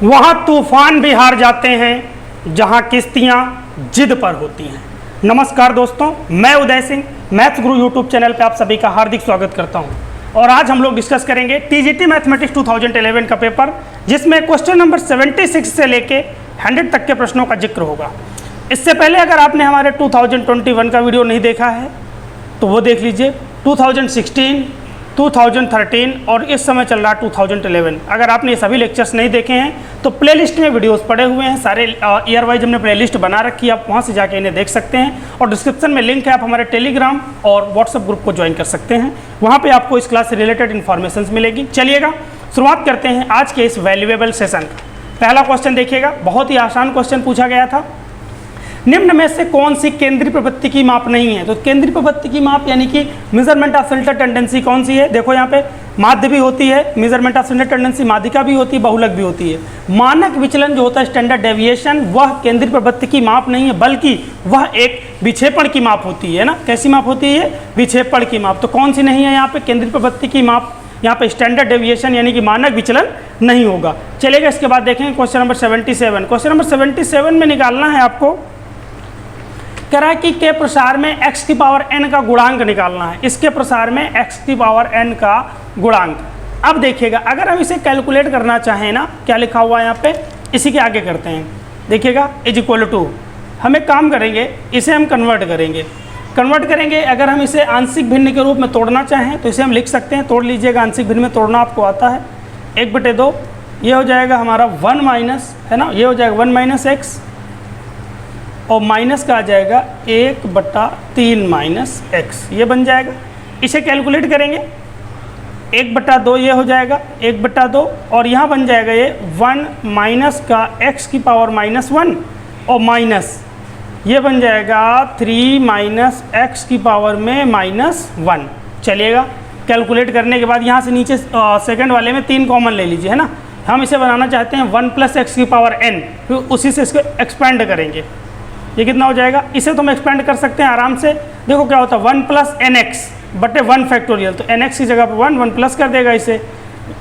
वहाँ तूफान भी हार जाते हैं जहाँ किश्तियाँ जिद पर होती हैं। नमस्कार दोस्तों, मैं उदय सिंह मैथ्स गुरु यूट्यूब चैनल पे आप सभी का हार्दिक स्वागत करता हूँ। और आज हम लोग डिस्कस करेंगे टीजीटी मैथमेटिक्स 2011 का पेपर, जिसमें क्वेश्चन नंबर 76 से लेके 100 तक के प्रश्नों का जिक्र होगा। इससे पहले अगर आपने हमारे 2021 का वीडियो नहीं देखा है तो वो देख लीजिए। 2016, 2013 और इस समय चल रहा 2011। अगर आपने ये सभी लेक्चर्स नहीं देखे हैं तो प्लेलिस्ट में वीडियोस पड़े हुए हैं, सारे ईयर वाइज हमने प्लेलिस्ट बना रखी है, आप वहाँ से जाके इन्हें देख सकते हैं। और डिस्क्रिप्शन में लिंक है, आप हमारे टेलीग्राम और व्हाट्सएप ग्रुप को ज्वाइन कर सकते हैं, वहाँ पे आपको इस क्लास से रिलेटेड इन्फॉर्मेशन मिलेगी। चलिएगा शुरुआत करते हैं आज के इस वैल्यूएबल सेशन का। पहला क्वेश्चन देखिएगा, बहुत ही आसान क्वेश्चन पूछा गया था। निम्न में से कौन सी केंद्रीय प्रवृत्ति की माप नहीं है? तो केंद्रीय प्रवृत्ति की माप यानी कि मेजरमेंट ऑफ सेंटर टेंडेंसी कौन सी है? देखो यहाँ पे माध्य भी होती है, मेजरमेंट ऑफ सेंटर टेंडेंसी माध्यिका भी होती है, बहुलक भी होती है। मानक विचलन जो होता है स्टैंडर्ड डेविएशन, वह केंद्रीय प्रवृत्ति की माप नहीं है, बल्कि वह एक विक्षेपण की माप होती है ना। कैसी माप होती है? विक्षेपण की माप। तो कौन सी नहीं है यहाँ पे केंद्रीय प्रवृत्ति की माप? यहाँ पे स्टैंडर्ड डेविएशन यानी कि मानक विचलन नहीं होगा। चलेगा, इसके बाद देखेंगे क्वेश्चन नंबर 77। क्वेश्चन नंबर 77 में निकालना है आपको, कह रहा है कि के प्रसार में x की पावर n का गुणांक निकालना है। इसके प्रसार में x की पावर n का गुणांक। अब देखिएगा, अगर हम इसे कैलकुलेट करना चाहें ना, क्या लिखा हुआ है यहाँ पे, इसी के आगे करते हैं। देखिएगा इज इक्वल टू, हम एक काम करेंगे, इसे हम कन्वर्ट करेंगे। अगर हम इसे आंशिक भिन्न के रूप में तोड़ना चाहें तो इसे हम लिख सकते हैं। तोड़ लीजिएगा, आंशिक भिन्न में तोड़ना आपको आता है। 1/2 ये हो जाएगा हमारा 1 माइनस, है ना, ये हो जाएगा 1 माइनस एक्स, और माइनस का आ जाएगा 1/3 माइनस एक्स, ये बन जाएगा। इसे कैलकुलेट करेंगे, 1/2 ये हो जाएगा 1/2, और यहाँ बन जाएगा ये 1 माइनस का x की पावर -1, और माइनस ये बन जाएगा 3 माइनस एक्स की पावर में -1। चलिएगा, कैलकुलेट करने के बाद यहाँ से नीचे सेकंड वाले में 3 कॉमन ले लीजिए, है ना। हम इसे बनाना चाहते हैं 1 + x की पावर n, फिर उसी से इसको एक्सपेंड करेंगे। ये कितना हो जाएगा? इसे तो हम एक्सपेंड कर सकते हैं आराम से। देखो क्या होता है, 1 + nx/1 फैक्टोरियल, तो nx की जगह पर 1 प्लस कर देगा इसे,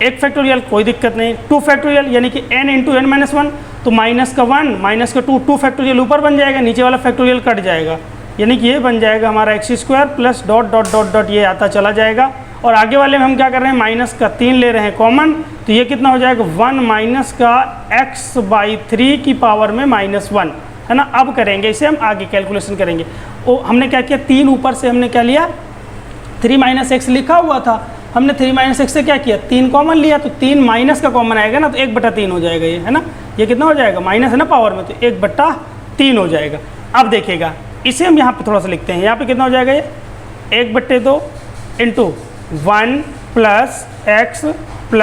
1 फैक्टोरियल, कोई दिक्कत नहीं। 2 फैक्टोरियल यानी कि n × n-1, तो माइनस का 1 माइनस का 2 फैक्टोरियल ऊपर बन जाएगा, नीचे वाला फैक्टोरियल कट जाएगा, यानी कि ये बन जाएगा हमारा x² plus dot dot dot dot, ये आता चला जाएगा। और आगे वाले में हम क्या कर रहे हैं, माइनस का 3 ले रहे हैं कॉमन, तो ये कितना हो जाएगा 1 माइनस का x/3 की पावर में -1, है ना। अब करेंगे इसे हम आगे कैलकुलेशन करेंगे। हमने क्या किया, 3 ऊपर से हमने क्या लिया, 3 - x लिखा हुआ था, हमने 3 - x से क्या किया, 3 कॉमन लिया, तो 3 माइनस का कॉमन आएगा ना, तो 1/3 हो जाएगा ये, है ना। ये कितना हो जाएगा, माइनस है ना पावर में, तो 1/3 हो जाएगा। अब देखिएगा, इसे हम यहाँ पे थोड़ा सा लिखते हैं। यहाँ पे कितना हो जाएगा ये 1/2 × 1 + x +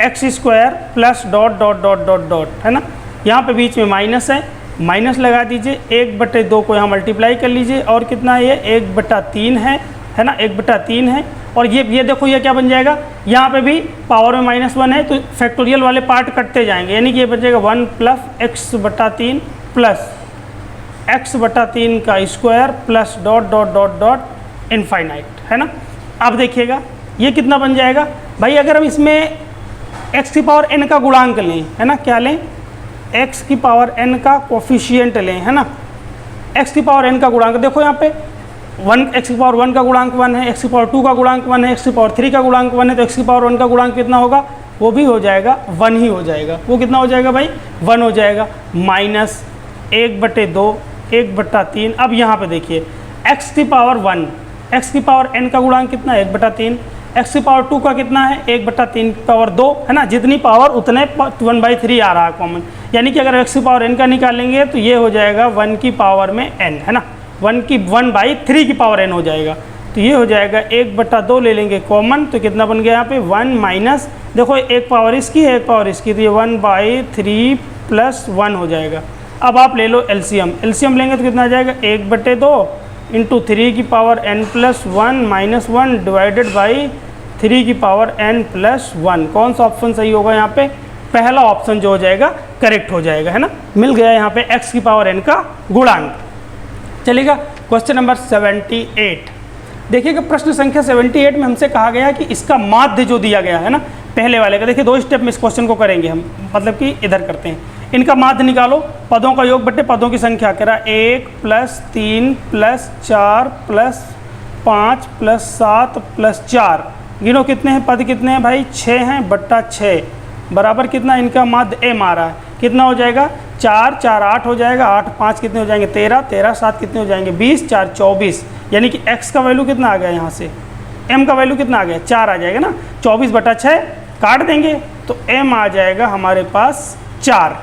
x² plus dot dot dot dot dot, है ना। यहाँ पे बीच में माइनस है, माइनस लगा दीजिए, 1/2 को यहाँ मल्टीप्लाई कर लीजिए, और कितना है ये 1/3 है ना, 1/3 है। और ये देखो ये क्या बन जाएगा, यहाँ पे भी पावर में -1 है, तो फैक्टोरियल वाले पार्ट कटते जाएंगे, यानी कि ये बन जाएगा 1 + x/3 प्लस x/3 का square plus dot dot dot dot infinite, है ना। अब देखिएगा ये कितना बन जाएगा भाई, अगर हम इसमें x की पावर n का गुणांक लें, है ना, क्या लें, x की पावर n का कोफिशिएंट लें, है ना। x की पावर n का गुणांक देखो यहाँ पे 1, x की पावर 1 का गुणांक 1 है, x की पावर 2 का गुणांक 1 है, x की पावर 3 का गुणांक 1 है, तो x की पावर 1 का गुणांक कितना होगा, वो भी हो जाएगा 1 ही हो जाएगा। वो कितना हो जाएगा भाई, 1 हो जाएगा, माइनस 1/2 1/3। अब यहाँ पे देखिए x की पावर 1, x की पावर n का गुणांक कितना है 1/3, x की पावर 2 का कितना है 1/3 पावर 2, है ना। जितनी पावर उतने 1/3 आ रहा है कॉमन, यानी कि अगर x की पावर n का निकालेंगे तो ये हो जाएगा 1 की पावर में n, है ना, 1/3 की पावर n हो जाएगा। तो ये हो जाएगा 1/2 ले लेंगे कॉमन, तो कितना बन गया यहाँ पे 1 माइनस, देखो एक पावर इसकी है एक पावर इसकी, तो ये 1/3 + 1 हो जाएगा। अब आप ले लो एलसीएम लेंगे तो कितना आ जाएगा 1/2 × 3 की पावर n+1 -1 डिवाइडेड बाई 3 की पावर n+1। कौन सा ऑप्शन सही होगा यहाँ पे, पहला ऑप्शन जो हो जाएगा करेक्ट हो जाएगा, है ना। मिल गया यहाँ पे x की पावर n का गुणांक। चलिएगा क्वेश्चन नंबर 78। देखिएगा प्रश्न संख्या 78 में हमसे कहा गया कि इसका माध्य जो दिया गया है ना, पहले वाले का देखिए 2 स्टेप में इस क्वेश्चन को करेंगे हम, मतलब कि इधर करते हैं। इनका माध्य निकालो, पदों का योग बट्टे पदों की संख्या करा 1 + 3 + 4 + 5 + 7 + 4। गिनो कितने हैं पद, कितने हैं भाई 6 हैं बट्टा 6 बराबर कितना, इनका माध्य m आ रहा है, कितना हो जाएगा 4 4 8 हो जाएगा, 8 5 कितने हो जाएंगे 13 13 7 कितने हो जाएंगे 20 4 24, यानी कि x का वैल्यू कितना आ गया, यहाँ से m का वैल्यू कितना आ गया 4 आ जाएगा ना, 24/6 काट देंगे तो m आ जाएगा हमारे पास 4।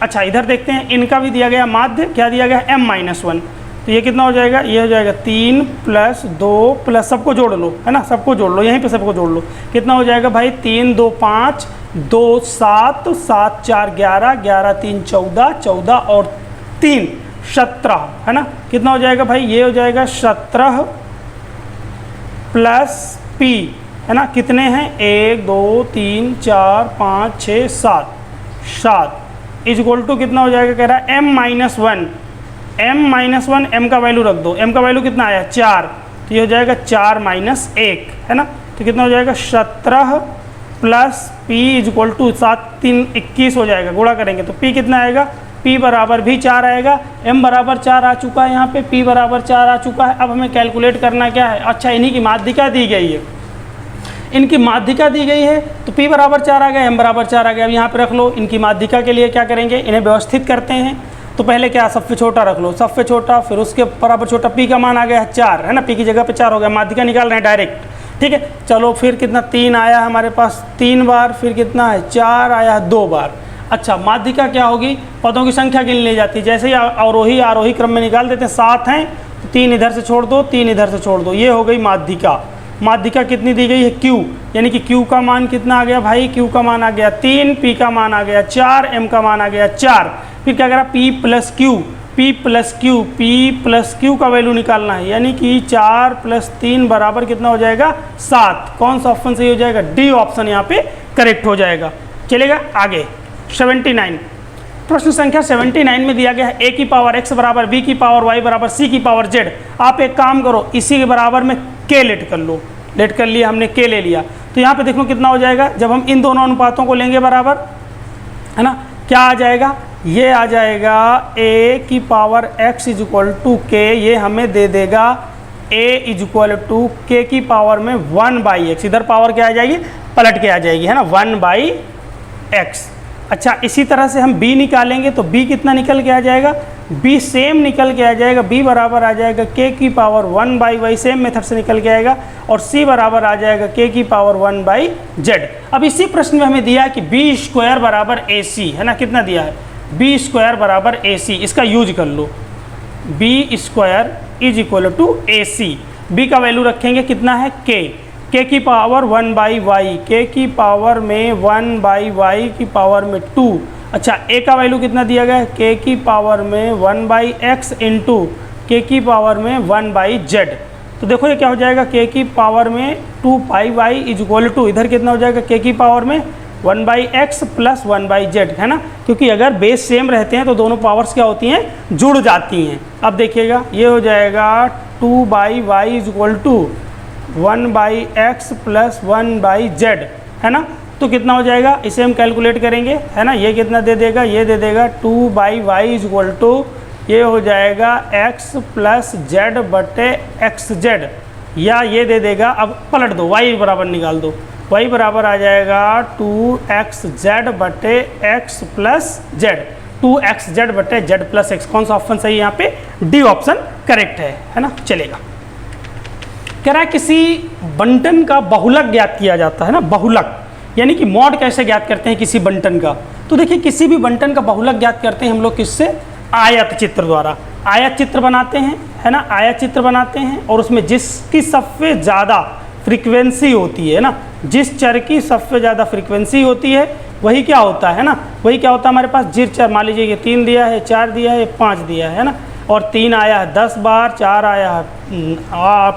अच्छा इधर देखते हैं, इनका भी दिया गया माध्य, क्या दिया गया m-1, तो ये कितना हो जाएगा, ये हो जाएगा 3 + 2 प्लस सबको जोड़ लो, है ना, सबको जोड़ लो, यहीं पे सबको जोड़ लो, कितना हो जाएगा भाई 3 2 5 2 7 7 4 11 11 3 14 14 और 3 17, है ना, कितना हो जाएगा भाई, ये हो जाएगा 17 + p, है ना, कितने हैं 1 2 3 4 5 6 7 7 = कितना हो जाएगा, कह रहा है m-1, m-1, m का वैल्यू रख दो, m का वैल्यू कितना आया 4, तो ये हो जाएगा 4 - 1, है ना, तो कितना हो जाएगा 17 + p = 7 3 21 हो जाएगा, गुणा करेंगे तो p कितना आएगा, p बराबर भी 4 आएगा, m बराबर 4 आ चुका है, यहाँ पे p बराबर 4 आ चुका है। अब हमें कैलकुलेट करना क्या है, अच्छा इन्हीं की माध्यिका दी गई है, इनकी माध्यिका दी गई है तो p बराबर 4 आ गया, m बराबर 4 आ गया। अब यहाँ पे रख लो, इनकी माध्यिका के लिए क्या करेंगे, इन्हें व्यवस्थित करते हैं। तो पहले क्या, सबसे छोटा रख लो, सबसे छोटा, फिर उसके बराबर छोटा, p का मान आ गया है 4, है ना, p की जगह पे 4 हो गया, माध्यिका निकाल रहे हैं डायरेक्ट, ठीक है। चलो फिर कितना 3 आया हमारे पास 3 बार, फिर कितना है 4 आया है 2 बार। अच्छा माध्यिका क्या होगी, पदों की संख्या गिन ली जाती है, जैसे ही अवरोही आरोही क्रम में निकाल देते हैं, 7 हैं तो 3 इधर से छोड़ दो, 3 इधर से छोड़ दो, ये हो गई माध्यिका। माध्यिका कितनी दी गई है q, यानी कि q का मान कितना आ गया भाई, q का मान आ गया 3, p का मान आ गया 4, m का मान आ गया 4। फिर क्या करा, p + q, p + q का वैल्यू निकालना है, यानी कि 4 + 3 बराबर कितना हो जाएगा 7। कौन सा ऑप्शन सही हो जाएगा, डी ऑप्शन यहाँ पे करेक्ट हो जाएगा। चलेगा आगे 79, प्रश्न संख्या 79 में दिया गया है a की पावर x बराबर b की पावर y बराबर c की पावर z। आप एक काम करो, इसी के बराबर में k लेट कर लो, लेट कर लिया हमने, k ले लिया, तो यहाँ पे देखो कितना हो जाएगा, जब हम इन दोनों अनुपातों को लेंगे बराबर, है ना, क्या आ जाएगा, ये आ जाएगा a की पावर x = k, ये हमें दे देगा a = k की पावर में 1/x, इधर पावर क्या आ जाएगी, पलट के आ जाएगी, है ना, 1/x। अच्छा इसी तरह से हम b निकालेंगे तो b कितना निकल के आ जाएगा, b सेम निकल के आ जाएगा, b बराबर आ जाएगा k की पावर 1/y, सेम मेथड से निकल के आएगा, और c बराबर आ जाएगा k की पावर 1/z। अब इसी प्रश्न में हमें दिया है कि b² बराबर ac, है ना, कितना दिया है b² बराबर ac, इसका यूज कर लो, b² = ac, b का वैल्यू रखेंगे कितना है k की पावर 1/y, k की पावर में 1/y की पावर में 2। अच्छा a का वैल्यू कितना दिया गया है, k की पावर में 1/x इंटू k की पावर में 1/z। तो देखो ये क्या हो जाएगा, k की पावर में 2πy = इधर कितना हो जाएगा, k की पावर में 1/x + 1/z, है ना, क्योंकि अगर बेस सेम रहते हैं तो दोनों पावर्स क्या होती हैं, जुड़ जाती हैं। अब देखिएगा ये हो जाएगा 2/y = 1/x + 1/z, है ना, तो कितना हो जाएगा, इसे हम कैलकुलेट करेंगे, है ना, ये कितना दे देगा, ये दे देगा 2/y = ये हो जाएगा x + z/xz, या ये दे देगा, अब पलट दो, y बराबर निकाल दो, y बराबर आ जाएगा 2xz/x + z, 2xz/z + x। कौन सा ऑप्शन सही है यहाँ पे, डी ऑप्शन करेक्ट है ना। चलेगा, कह रहा है किसी बंटन का बहुलक ज्ञात किया जाता है ना, बहुलक यानी कि मॉड कैसे ज्ञात करते हैं किसी बंटन का, तो देखिए किसी भी बंटन का बहुलक ज्ञात करते हैं हम लोग किससे, आयत चित्र द्वारा। आयत चित्र बनाते हैं, है ना, आयत चित्र बनाते हैं, और उसमें जिसकी सबसे ज़्यादा फ्रीक्वेंसी होती है ना, जिस चर की सबसे ज़्यादा फ्रीक्वेंसी होती है वही क्या होता है ना, वही क्या होता है हमारे पास, जिस चर, मान लीजिए ये 3 दिया है, 4 दिया है, 5 दिया है ना, और 3 आया है 10 बार, 4 आया है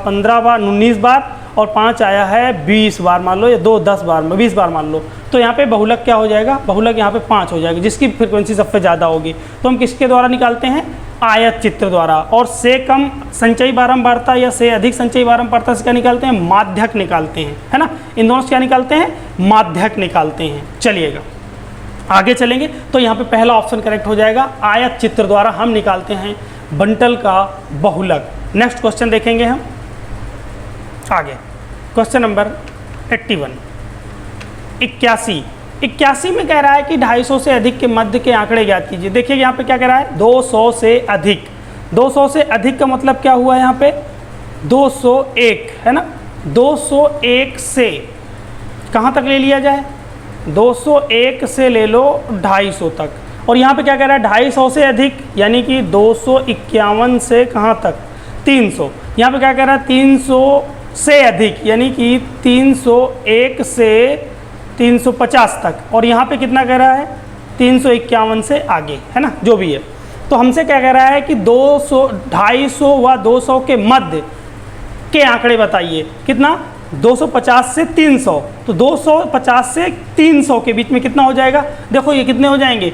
15 बार 19 बार, और 5 आया है 20 बार मान लो, या 2 10 बार 20 बार मान लो, तो यहाँ पे बहुलक क्या हो जाएगा, बहुलक यहाँ पे 5 हो जाएगा, जिसकी फ्रिक्वेंसी सबसे ज़्यादा होगी। तो हम किसके द्वारा निकालते हैं, आयत चित्र द्वारा। और से कम संचयी बारंबारता या से अधिक संचयी बारंबारता से क्या निकालते हैं, माध्यक निकालते हैं, है ना, इन दोनों से क्या निकालते हैं, माध्यक निकालते हैं। चलिएगा आगे चलेंगे तो यहाँ पे पहला ऑप्शन करेक्ट हो जाएगा, आयत चित्र द्वारा हम निकालते हैं बंटल का बहुलक। नेक्स्ट क्वेश्चन देखेंगे हम आगे, क्वेश्चन नंबर 81 81 में कह रहा है कि 250 से अधिक के मध्य के आंकड़े ज्ञात कीजिए। देखिए यहाँ पे क्या कह रहा है, 200 से अधिक। 200 से अधिक का मतलब क्या हुआ यहाँ पे, 201 है ना। 201 से कहाँ तक ले लिया जाए, 201 से ले लो 250 तक। और यहाँ पे क्या कह रहा है, 250 से अधिक यानी कि 251 से कहाँ तक, 300। यहाँ पे क्या कह रहा है, 300 से अधिक यानी कि 301 से 350 तक। और यहाँ पे कितना कह रहा है, 351 से आगे, है ना, जो भी है। तो हमसे क्या कह रहा है कि 200, 250 व 200 के मध्य के आंकड़े बताइए। कितना, 250 से 300। तो 250 से 300 के बीच में कितना हो जाएगा, देखो ये कितने हो जाएंगे,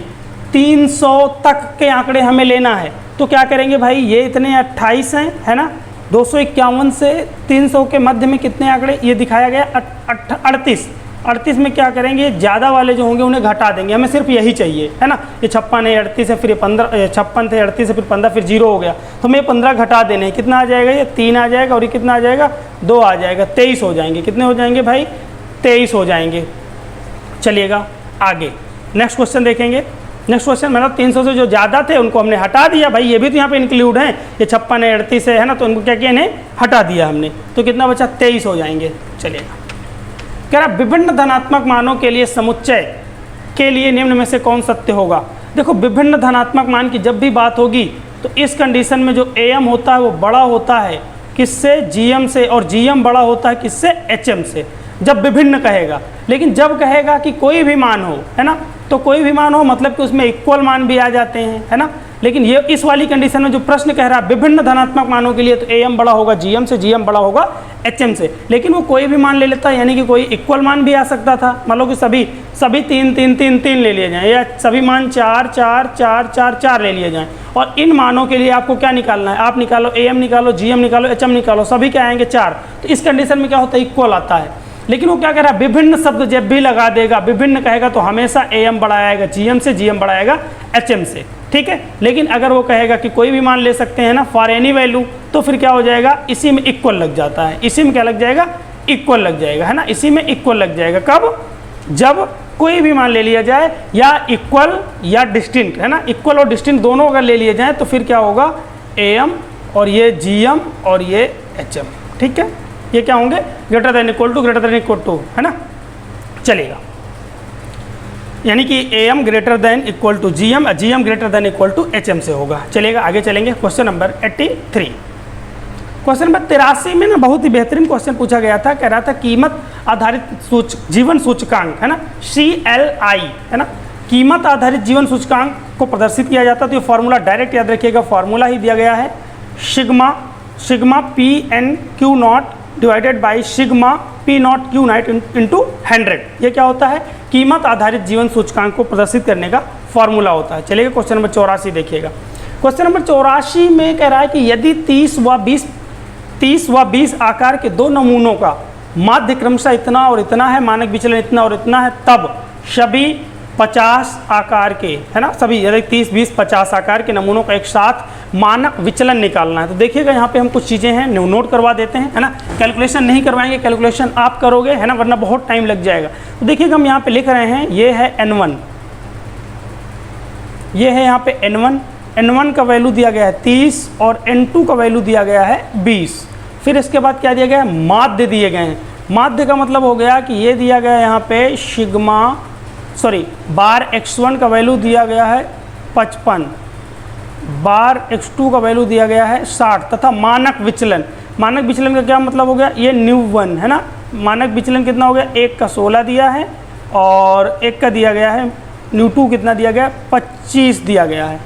300 तक के आंकड़े हमें लेना है। तो क्या करेंगे भाई, ये इतने 28 हैं, है ना। 251 से 300 के मध्य में कितने आंकड़े, ये दिखाया गया 38। 38 में क्या करेंगे, ज़्यादा वाले जो होंगे उन्हें घटा देंगे, हमें सिर्फ यही चाहिए, है ना। ये 56 है, 38 है, फिर 15, 56 थे, 38 से फिर 15, फिर 0 हो गया। तो हमें 15 घटा देने हैं, कितना आ जाएगा, ये 3 आ जाएगा और ये कितना आ जाएगा, 2 आ जाएगा, 23 हो जाएंगे। कितने हो जाएंगे भाई, 23 हो जाएंगे। चलिएगा आगे नेक्स्ट क्वेश्चन देखेंगे। नेक्स्ट क्वेश्चन मतलब 300 से जो ज़्यादा थे उनको हमने हटा दिया भाई, ये भी तो यहाँ पे इंक्लूड हैं, ये 56 है, 38 है ना, तो उनको क्या किया, इन्हें हटा दिया हमने। तो कितना बचा, 23 हो जाएंगे। चलिएगा कह रहा विभिन्न धनात्मक मानों के लिए समुच्चय के लिए निम्न में से कौन सत्य होगा। देखो विभिन्न धनात्मक मान की जब भी बात होगी तो इस कंडीशन में जो AM होता है वो बड़ा होता है किससे, GM से, और GM बड़ा होता है किससे, HM से, जब विभिन्न कहेगा। लेकिन जब कहेगा कि कोई भी मान हो, है ना, तो कोई भी मान हो मतलब कि उसमें इक्वल मान भी आ जाते हैं, है ना। लेकिन ये इस वाली कंडीशन में जो प्रश्न कह रहा है विभिन्न धनात्मक मानों के लिए, तो AM बड़ा होगा GM से, GM बड़ा होगा HM से। लेकिन वो कोई भी मान ले लेता है, यानी कि कोई इक्वल मान भी आ सकता था। मान लो कि सभी 3 3 3 3 ले लिए जाएं, या सभी मान 4 4 4 4 4 ले लिए जाएं। और इन मानों के लिए आपको क्या निकालना है, आप निकालो AM निकालो, GM निकालो, HM निकालो, सभी क्या आएंगे 4। तो इस कंडीशन में क्या होता है, इक्वल आता है। लेकिन वो क्या कह रहा है, विभिन्न शब्द जब भी लगा देगा, विभिन्न कहेगा तो हमेशा AM बड़ा आएगा GM से, GM बड़ा आएगा HM से, ठीक है। लेकिन अगर वो कहेगा कि कोई भी मान ले सकते हैं ना, फॉर एनी वैल्यू, तो फिर क्या हो जाएगा, इसी में इक्वल लग जाता है। इसी में क्या लग जाएगा, इक्वल लग जाएगा, है ना। इसी में इक्वल लग जाएगा कब, जब कोई भी मान ले लिया जाए, या इक्वल या डिस्टिंक्ट, है ना। इक्वल और डिस्टिंक्ट दोनों अगर ले लिए जाए तो फिर क्या होगा, AM और ये GM और ये HM, ठीक है। ये क्या होंगे, ग्रेटर देन इक्वल टू, है ना। चलेगा यानी कि AM greater than equal to GM, GM greater than equal to HM से होगा। चलेगा आगे चलेंगे, क्वेश्चन नंबर 83। क्वेश्चन नंबर 83 में ना बहुत ही बेहतरीन क्वेश्चन पूछा गया था। कह रहा था कीमत आधारित जीवन सूचकांक, है ना, CLI, है ना, कीमत आधारित जीवन सूचकांक को प्रदर्शित किया जाता है। तो ये फॉर्मूला डायरेक्ट याद रखिएगा, फॉर्मूला ही दिया गया है, sigma PnQ0 divided by sigma P0Q0 into 100। ये क्या होता है, कीमत आधारित जीवन सूचकांक को प्रदर्शित करने का फॉर्मूला होता है। चलिए क्वेश्चन नंबर 84 देखिएगा। क्वेश्चन नंबर 84 में कह रहा है कि यदि 30 व 20 आकार के दो नमूनों का माध्य क्रमशः इतना और इतना है, मानक विचलन इतना और इतना है, तब सभी 50 आकार के, है ना, सभी यदि 30 20 50 आकार के नमूनों का एक साथ मानक विचलन निकालना है। तो देखिएगा यहाँ पे हम कुछ चीज़ें हैं नोट करवा देते हैं, है ना। कैलकुलेशन नहीं करवाएंगे, कैलकुलेशन आप करोगे, है ना, वरना बहुत टाइम लग जाएगा। तो देखिएगा हम यहाँ पे लिख रहे हैं, ये है N1, ये है यहाँ पे N1 का वैल्यू दिया गया है 30 और N2 का वैल्यू दिया गया है 20। फिर इसके बाद क्या दिया गया है, माध्य दिए गए हैं। माध्य का मतलब हो गया कि ये दिया गया है यहाँ पे बार x1 का वैल्यू दिया गया है 55, बार x2 का वैल्यू दिया गया है 60, तथा मानक विचलन का क्या मतलब हो गया, ये न्यू1, है ना। मानक विचलन कितना हो गया, 1 का 16 दिया है और 1 का दिया गया है न्यू2 कितना दिया गया, 25 दिया गया है।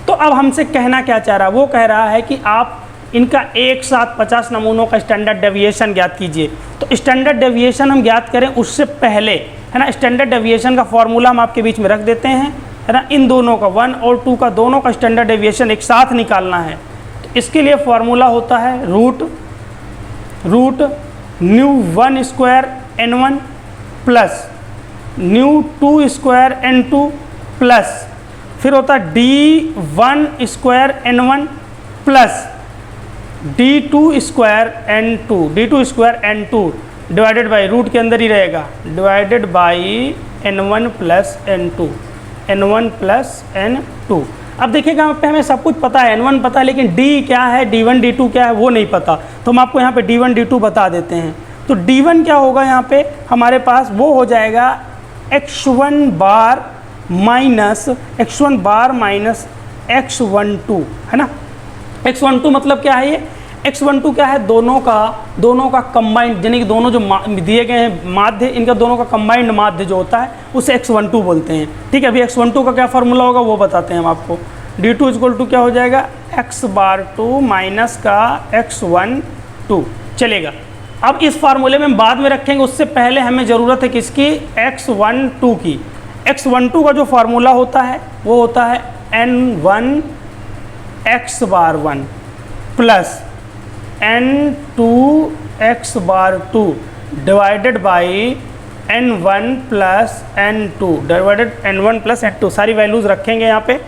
तो अब हमसे कहना क्या चाह रहा है, वो कह रहा है कि आप इनका एक साथ 50 नमूनों का स्टैंडर्ड डेविएशन ज्ञात कीजिए। तो स्टैंडर्ड डेविएशन हम ज्ञात करें उससे पहले, है ना, स्टैंडर्ड डेविएशन का फॉर्मूला हम आपके बीच में रख देते हैं, है ना। इन दोनों का 1 और 2 का दोनों का स्टैंडर्ड डेविएशन एक साथ निकालना है। तो इसके लिए फॉर्मूला होता है रूट न्यू1 square N1 plus nu two square N two plus फिर होता है D one square N one plus D two square N two divided by root के अंदर ही रहेगा divided by N one plus N two. अब देखिएगा यहाँ पे हमें सब कुछ पता है, n1 पता है, लेकिन d क्या है, d1 d2 क्या है वो नहीं पता, तो हम आपको यहाँ पे d1 d2 बता देते हैं। तो d1 क्या होगा यहाँ पे हमारे पास, वो हो जाएगा x1 बार माइनस x12 है ना। x12 मतलब क्या है, ये x12 क्या है, दोनों का कंबाइंड, यानी कि दोनों जो दिए गए हैं माध्य, इनका दोनों का कंबाइंड माध्य जो होता है उसे x12 बोलते हैं। ठीक है, अभी x12 का क्या फार्मूला होगा वो बताते हैं हम आपको। d2 इक्वल टू क्या हो जाएगा, x बार 2 माइनस का x12 चलेगा। अब इस फार्मूले में हम बाद में रखेंगे, उससे पहले हमें ज़रूरत है किसकी, x12 की। x12 का जो फार्मूला होता है वो होता है n1 x bar 1 plus n2 x bar 2 divided by n1 plus n2 divided n1 plus n2। सारी वैल्यूज़ रखेंगे यहाँ पे,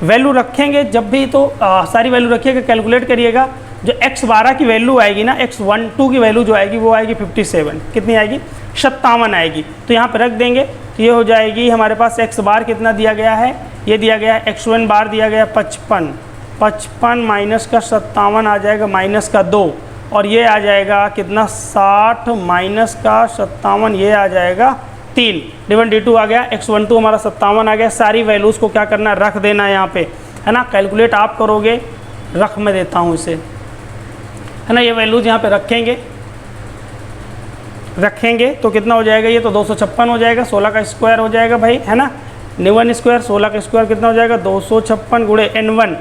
वैल्यू रखेंगे जब भी तो सारी वैल्यू रखिएगा, कैलकुलेट करिएगा। जो x12 की वैल्यू आएगी ना, x12 की वैल्यू जो आएगी वो आएगी 57, कितनी आएगी, 57 आएगी। तो यहाँ पे रख देंगे, तो ये हो जाएगी हमारे पास x बार कितना दिया गया है, ये दिया गया है x1 बार दिया गया 55 माइनस का 57 आ जाएगा माइनस का 2, और ये आ जाएगा कितना 60 माइनस का 57, ये आ जाएगा 3। d1 d2 आ गया, x12 हमारा 57 आ गया। सारी वैल्यूज़ को क्या करना है, रख देना है यहाँ पे, है ना। कैलकुलेट आप करोगे, रख मैं देता हूँ इसे, है ना। ये वैल्यूज़ यहाँ पे रखेंगे तो कितना हो जाएगा, ये तो 256 हो जाएगा, 16 का स्क्वायर हो जाएगा भाई, है ना। न्यू स्क्वायर 16 का स्क्वायर कितना हो जाएगा, 256 गुणे n1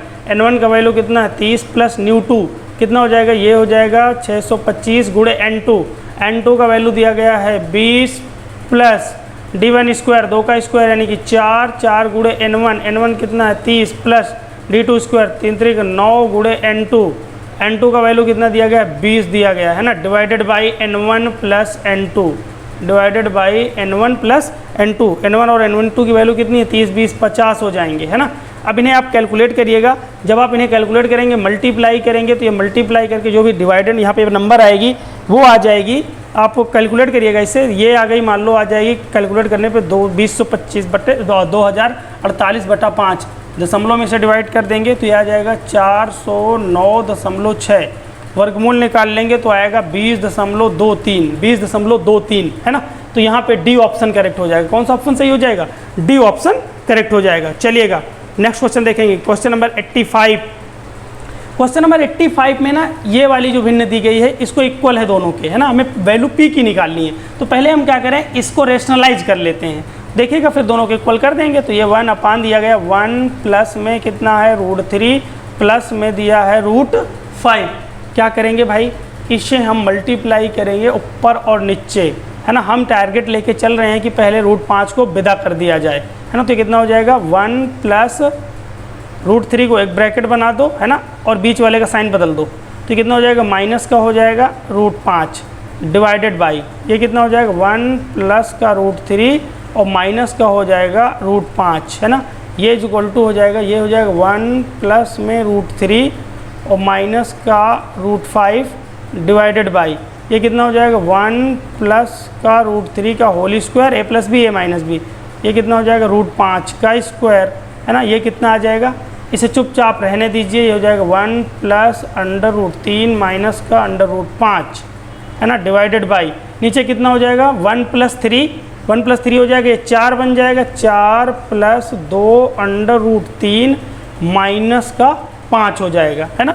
का वैल्यू कितना है 30 प्लस न्यू 2 कितना हो जाएगा, ये हो जाएगा 625 गुणे n2 का वैल्यू दिया गया है 20 प्लस d1 स्क्वायर 2 का स्क्वायर यानी कि 4 गुणे n1 कितना है 30 प्लस d2 स्क्वायर 3 3 9 गुणे n2 का वैल्यू कितना दिया गया है 20 दिया गया है ना, divided by n1 plus n2 divided by n1 plus n1 और n2 की वैल्यू कितनी है 30 20 50 हो जाएंगे, है ना। अब इन्हें आप कैलकुलेट करिएगा, जब आप इन्हें कैलकुलेट करेंगे मल्टीप्लाई करेंगे तो ये मल्टीप्लाई करके जो भी डिवाइडेड यहाँ पे नंबर आएगी वो आ जाएगी। आप कैलकुलेट करिएगा इससे, ये आ गई मान लो आ जाएगी कैलकुलेट करने पे 2025 बटे 2048/5 दशमलव में से डिवाइड कर देंगे तो ये आ जाएगा 409.6। वर्गमूल निकाल लेंगे तो आएगा 20.23 है ना। तो यहाँ पे डी ऑप्शन करेक्ट हो जाएगा। कौन सा ऑप्शन सही हो जाएगा, डी ऑप्शन करेक्ट हो जाएगा। चलिएगा नेक्स्ट क्वेश्चन देखेंगे, क्वेश्चन नंबर 85। क्वेश्चन नंबर 85 में ना ये वाली जो भिन्न दी गई है इसको इक्वल है दोनों के, है ना। हमें वैल्यू पी की निकालनी है, तो पहले हम क्या करें, इसको रेशनलाइज कर लेते हैं, देखिएगा फिर दोनों को इक्वल कर देंगे। तो ये 1 अपान दिया गया 1 प्लस में कितना है √3 प्लस में दिया है √5। क्या करेंगे भाई, इसे हम मल्टीप्लाई करेंगे ऊपर और नीचे, है ना। हम टारगेट लेके चल रहे हैं कि पहले √5 को विदा कर दिया जाए, है ना। तो कितना हो जाएगा 1 प्लस √3 को एक ब्रैकेट बना दो, है ना, और बीच वाले का साइन बदल दो, तो कितना हो जाएगा माइनस का हो जाएगा √5 डिवाइडेड बाई ये कितना हो जाएगा 1 प्लस का √3 और माइनस का हो जाएगा √5, है ना। ये इक्वल टू हो जाएगा, ये हो जाएगा 1 प्लस में √3 और माइनस का √5 डिवाइडेड बाई ये कितना हो जाएगा 1 प्लस का √3 का whole square a plus B a minus B, ये कितना हो जाएगा √5 का स्क्वायर, है ना। ये कितना आ जाएगा, इसे चुपचाप रहने दीजिए, ये हो जाएगा 1 प्लस √3 माइनस का √5, है ना, डिवाइडेड बाई नीचे कितना हो जाएगा 1 प्लस 3 हो जाएगा, ये 4 बन जाएगा, 4 प्लस 2 √3 माइनस का 5 हो जाएगा, है ना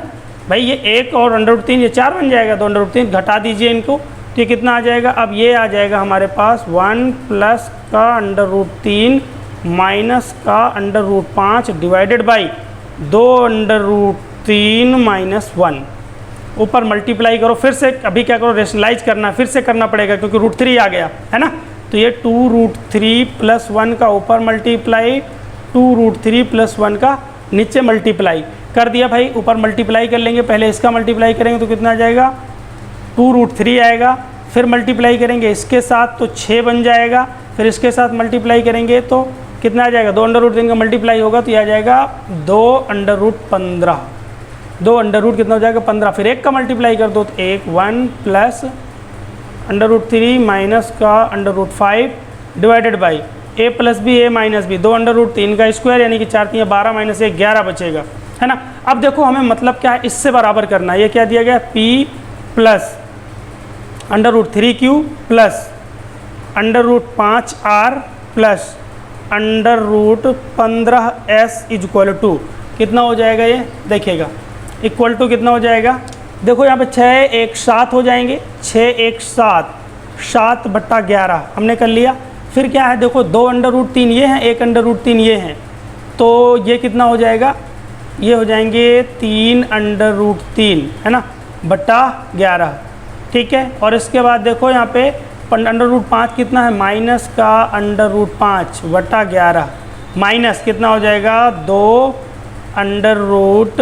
भाई। ये 1 और √3 ये 4 बन जाएगा, 2 √3 घटा दीजिए इनको, तो ये कितना आ जाएगा, अब ये आ जाएगा हमारे पास 1 प्लस का √3 माइनस का √5 डिवाइडेड बाई 2 √3 माइनस 1। ऊपर मल्टीप्लाई करो फिर से, अभी क्या करो रेशनलाइज करना फिर से करना पड़ेगा क्योंकि √3 आ गया, है ना। तो ये 2√3 प्लस 1 का ऊपर मल्टीप्लाई, 2√3 प्लस 1 का नीचे मल्टीप्लाई कर दिया भाई। ऊपर मल्टीप्लाई कर लेंगे, पहले इसका मल्टीप्लाई करेंगे तो कितना आ जाएगा 2√3 आएगा, फिर मल्टीप्लाई करेंगे इसके साथ तो 6 बन जाएगा, फिर इसके साथ मल्टीप्लाई करेंगे तो कितना आ जाएगा, 2 अंडर रूट 3 का मल्टीप्लाई होगा तो यह आ जाएगा 2 अंडर रूट 15, 2 अंडर रूट कितना हो जाएगा 15, फिर 1 का मल्टीप्लाई कर दो तो 1 1 प्लस अंडर रूट 3 माइनस का under root 5 divided by a plus B A minus B, 2 under root 3 का स्क्वायर यानी कि 4 3 12 माइनस 1 11 बचेगा, है ना। अब देखो हमें मतलब क्या है, इससे बराबर करना है, ये क्या दिया गया p plus under root 3q plus under root 5r plus under root 15s is equal to कितना हो जाएगा, ये देखिएगा इक्वल टू कितना हो जाएगा, देखो यहाँ पे 6 1 7 हो जाएंगे, 6 1 7 7 बट्टा 11 हमने कर लिया। फिर क्या है, देखो 2 अंडर रूट 3 ये हैं, 1 अंडर रूट 3 ये हैं, तो ये कितना हो जाएगा, ये हो जाएंगे 3 अंडर रूट 3, है ना, बट्टा 11, ठीक है। और इसके बाद देखो यहाँ पे अंडर रूट 5 कितना है, माइनस का अंडर रूट 5 बट्टा 11 माइनस कितना हो जाएगा 2 अंडर रूट